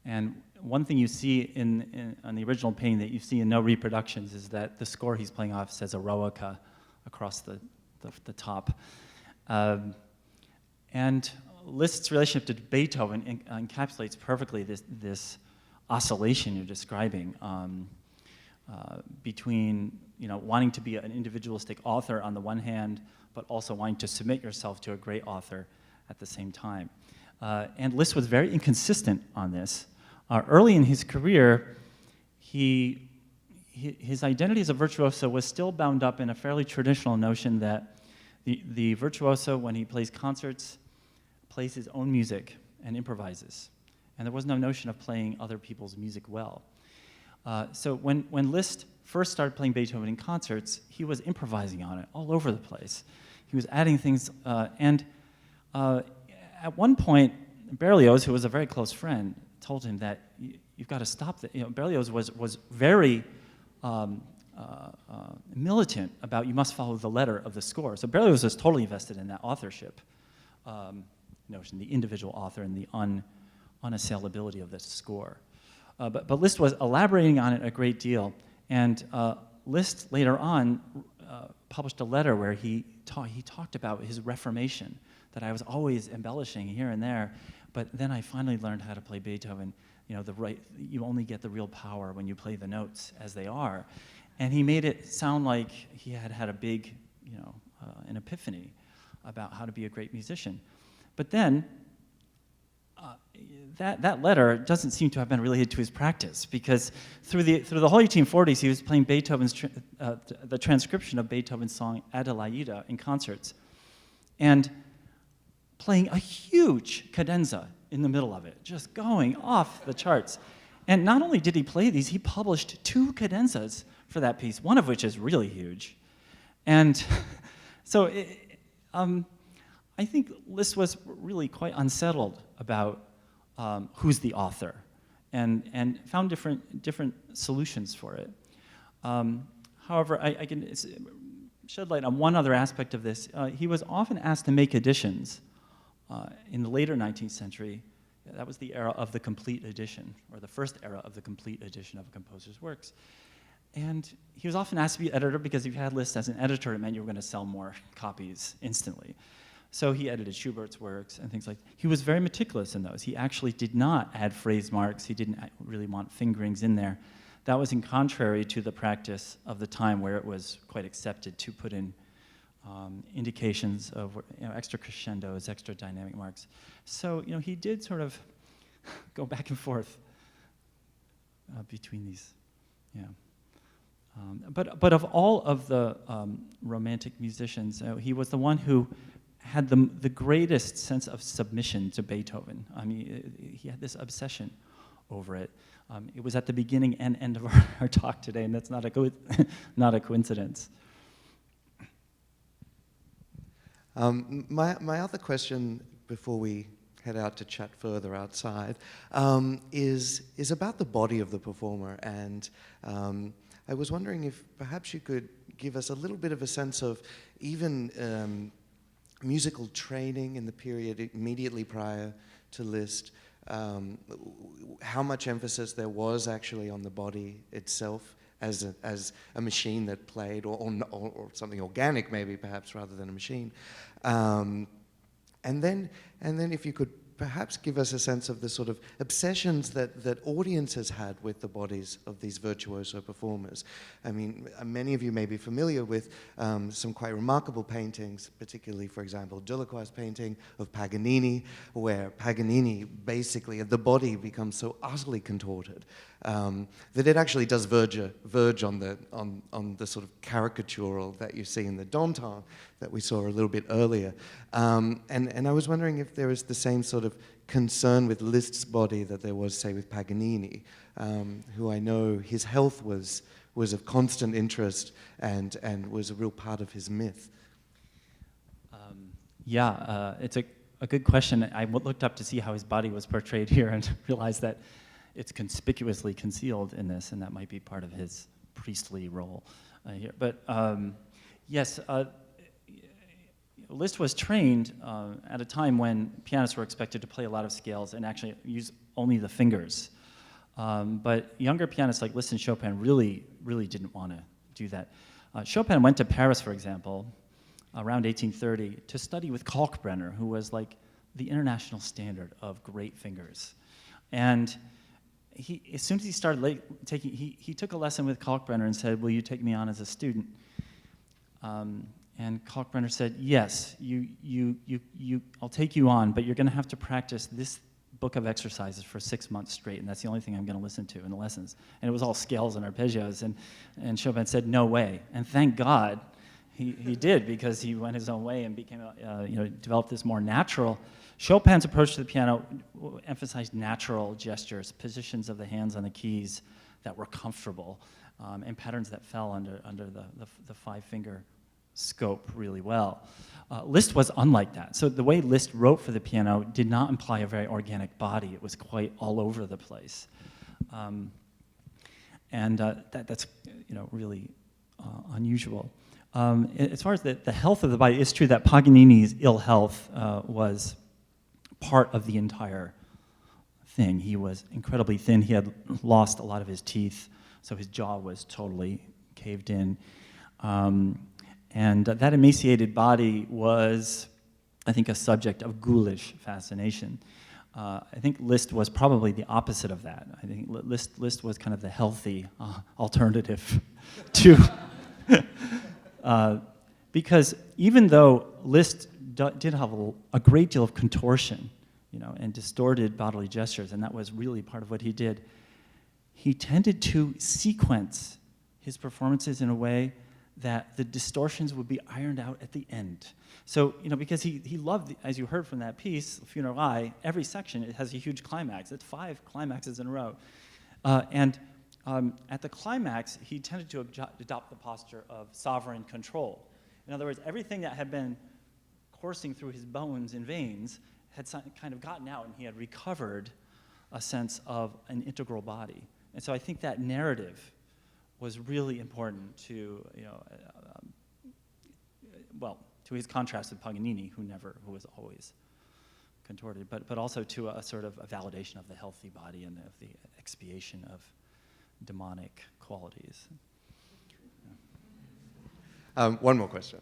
and one thing you see on the original painting that you see in no reproductions is that the score he's playing off says Eroica across the top. And Liszt's relationship to Beethoven encapsulates perfectly this oscillation you're describing. Between, you know, wanting to be an individualistic author on the one hand, but also wanting to submit yourself to a great author at the same time. And Liszt was very inconsistent on this. Early in his career, his identity as a virtuoso was still bound up in a fairly traditional notion that the virtuoso, when he plays concerts, plays his own music and improvises. And there was no notion of playing other people's music well. So when Liszt first started playing Beethoven in concerts, he was improvising on it all over the place. He was adding things, and at one point, Berlioz, who was a very close friend, told him that you've got to stop that. You know, Berlioz was very militant about you must follow the letter of the score. So Berlioz was totally invested in that authorship notion, the individual author and the unassailability of the score. But Liszt was elaborating on it a great deal, and Liszt later on published a letter where he talked about his reformation, that I was always embellishing here and there, but then I finally learned how to play Beethoven. You know, you only get the real power when you play the notes as they are, and he made it sound like he had had a big, you know, an epiphany about how to be a great musician. But then that letter doesn't seem to have been related to his practice, because through the whole 1840s, he was playing Beethoven's the transcription of Beethoven's song Adelaide in concerts, and playing a huge cadenza in the middle of it, just going off the charts. And not only did he play these, he published 2 cadenzas for that piece, one of which is really huge. And so I think Liszt was really quite unsettled about who's the author, and found different solutions for it. However, I can shed light on one other aspect of this. He was often asked to make editions in the later 19th century. That was the era of the complete edition, or the first era of the complete edition of a composer's works. And he was often asked to be editor because if you had Liszt as an editor, it meant you were going to sell more copies instantly. So he edited Schubert's works and things like that. He was very meticulous in those. He actually did not add phrase marks. He didn't really want fingerings in there. That was in contrary to the practice of the time, where it was quite accepted to put in indications of, you know, extra crescendos, extra dynamic marks. So, you know, he did sort of go back and forth between these. Yeah. But of all of the Romantic musicians, he was the one who had the greatest sense of submission to Beethoven. I mean, he had this obsession over it. It was at the beginning and end of our talk today, and that's not a coincidence. My other question before we head out to chat further outside is about the body of the performer, and I was wondering if perhaps you could give us a little bit of a sense of even musical training in the period immediately prior to Liszt, how much emphasis there was actually on the body itself as a machine that played, or something organic maybe perhaps rather than a machine. And then if you could perhaps give us a sense of the sort of obsessions that audiences had with the bodies of these virtuoso performers. I mean, many of you may be familiar with some quite remarkable paintings, particularly, for example, Delacroix's painting of Paganini, where Paganini basically, the body becomes so utterly contorted that it actually does verge on the sort of caricatural that you see in the Danton that we saw a little bit earlier. And I was wondering if there is the same sort of concern with Liszt's body that there was, say, with Paganini, who I know his health was of constant interest and was a real part of his myth. It's a good question. I looked up to see how his body was portrayed here and realized that it's conspicuously concealed in this, and that might be part of his priestly role here. But yes, Liszt was trained at a time when pianists were expected to play a lot of scales and actually use only the fingers. But younger pianists like Liszt and Chopin really didn't want to do that. Chopin went to Paris, for example, around 1830 to study with Kalkbrenner, who was like the international standard of great fingers. And as soon as he started he took a lesson with Kalkbrenner and said, "Will you take me on as a student?" And Kalkbrenner said, "Yes, I'll take you on, but you're going to have to practice this book of exercises for 6 months straight, and that's the only thing I'm going to listen to in the lessons." And it was all scales and arpeggios, and Chopin said, "No way." And thank God he did, because he went his own way and became, developed this more natural. Chopin's approach to the piano emphasized natural gestures, positions of the hands on the keys that were comfortable, and patterns that fell under the five-finger scope really well. Liszt was unlike that. So the way Liszt wrote for the piano did not imply a very organic body. It was quite all over the place. That's really unusual. As far as the health of the body, it's true that Paganini's ill health was part of the entire thing. He was incredibly thin. He had lost a lot of his teeth, so his jaw was totally caved in. And that emaciated body was, I think, a subject of ghoulish fascination. I think Liszt was probably the opposite of that. I think Liszt was kind of the healthy alternative to... because even though Liszt did have a great deal of contortion, and distorted bodily gestures, and that was really part of what he did, he tended to sequence his performances in a way that the distortions would be ironed out at the end. So, because he loved, as you heard from that piece, Funérailles, every section, it has a huge climax. It's 5 climaxes in a row. At the climax, he tended to adopt the posture of sovereign control. In other words, everything that had been coursing through his bones and veins had kind of gotten out, and he had recovered a sense of an integral body. And so I think that narrative was really important to, to his contrast with Paganini, who was always contorted, but also to a sort of a validation of the healthy body and of the expiation of demonic qualities. One more question.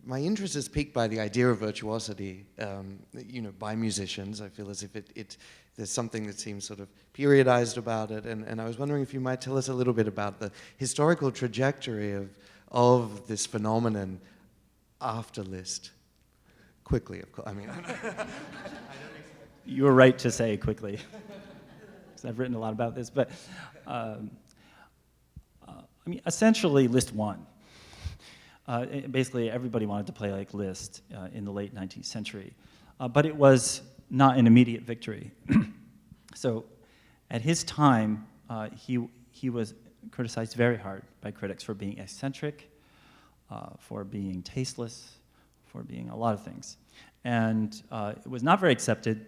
My interest is piqued by the idea of virtuosity, by musicians. I feel as if there's something that seems sort of periodized about it, and I was wondering if you might tell us a little bit about the historical trajectory of this phenomenon after Liszt. Quickly, of course. I mean, you were right to say quickly. because I've written a lot about this, but I mean, essentially Liszt won. Basically, everybody wanted to play like Liszt in the late 19th century, but it was not an immediate victory. So at his time, he was criticized very hard by critics for being eccentric, for being tasteless, for being a lot of things. And it was not very accepted.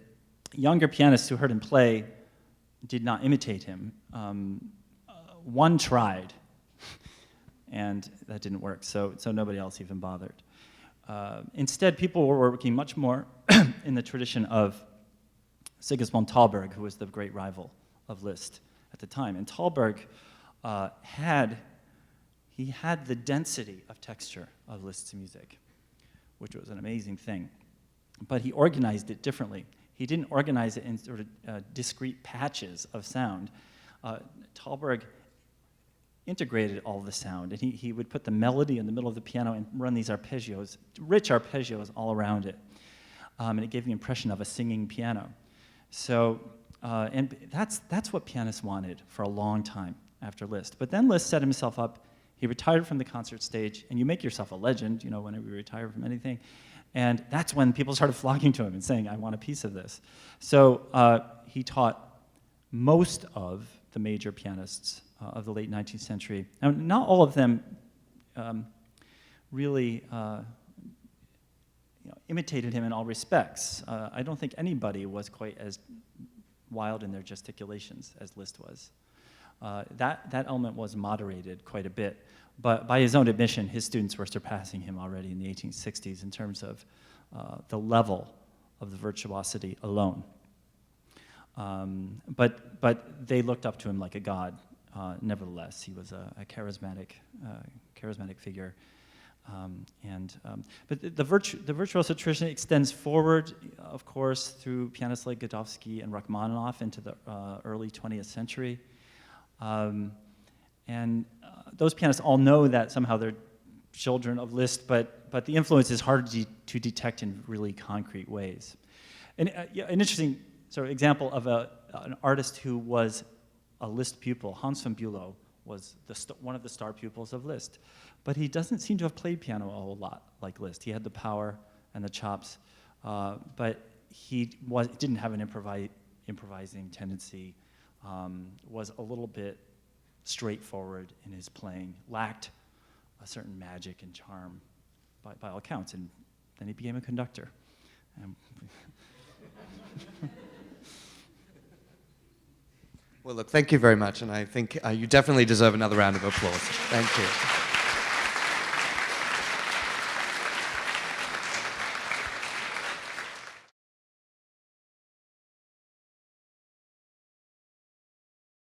Younger pianists who heard him play did not imitate him. One tried, and that didn't work, so nobody else even bothered. Instead, people were working much more in the tradition of Sigismund Thalberg, who was the great rival of Liszt at the time. And Thalberg had the density of texture of Liszt's music, which was an amazing thing. But he organized it differently. He didn't organize it in sort of discrete patches of sound. Thalberg integrated all the sound, and he would put the melody in the middle of the piano and run these arpeggios, rich arpeggios all around it. And it gave the impression of a singing piano. So, and that's what pianists wanted for a long time after Liszt. But then Liszt set himself up. He retired from the concert stage, and you make yourself a legend, you know, whenever you retire from anything. And that's when people started flocking to him and saying, I want a piece of this. So he taught most of the major pianists of the late 19th century. Now, not all of them really imitated him in all respects. I don't think anybody was quite as wild in their gesticulations as Liszt was. That element was moderated quite a bit, but by his own admission, his students were surpassing him already in the 1860s in terms of the level of the virtuosity alone. But they looked up to him like a god. Nevertheless, he was a charismatic figure. But the virtuoso tradition extends forward, of course, through pianists like Godowsky and Rachmaninoff into the early 20th century. Those pianists all know that somehow they're children of Liszt, but the influence is hard to detect in really concrete ways. And an interesting sort of example of an artist who was a Liszt pupil, Hans von Bülow, was one of the star pupils of Liszt. But he doesn't seem to have played piano a whole lot like Liszt. He had the power and the chops, but he didn't have an improvising tendency, was a little bit straightforward in his playing, lacked a certain magic and charm by all accounts, and then he became a conductor. Well, look, thank you very much, and I think you definitely deserve another round of applause. Thank you.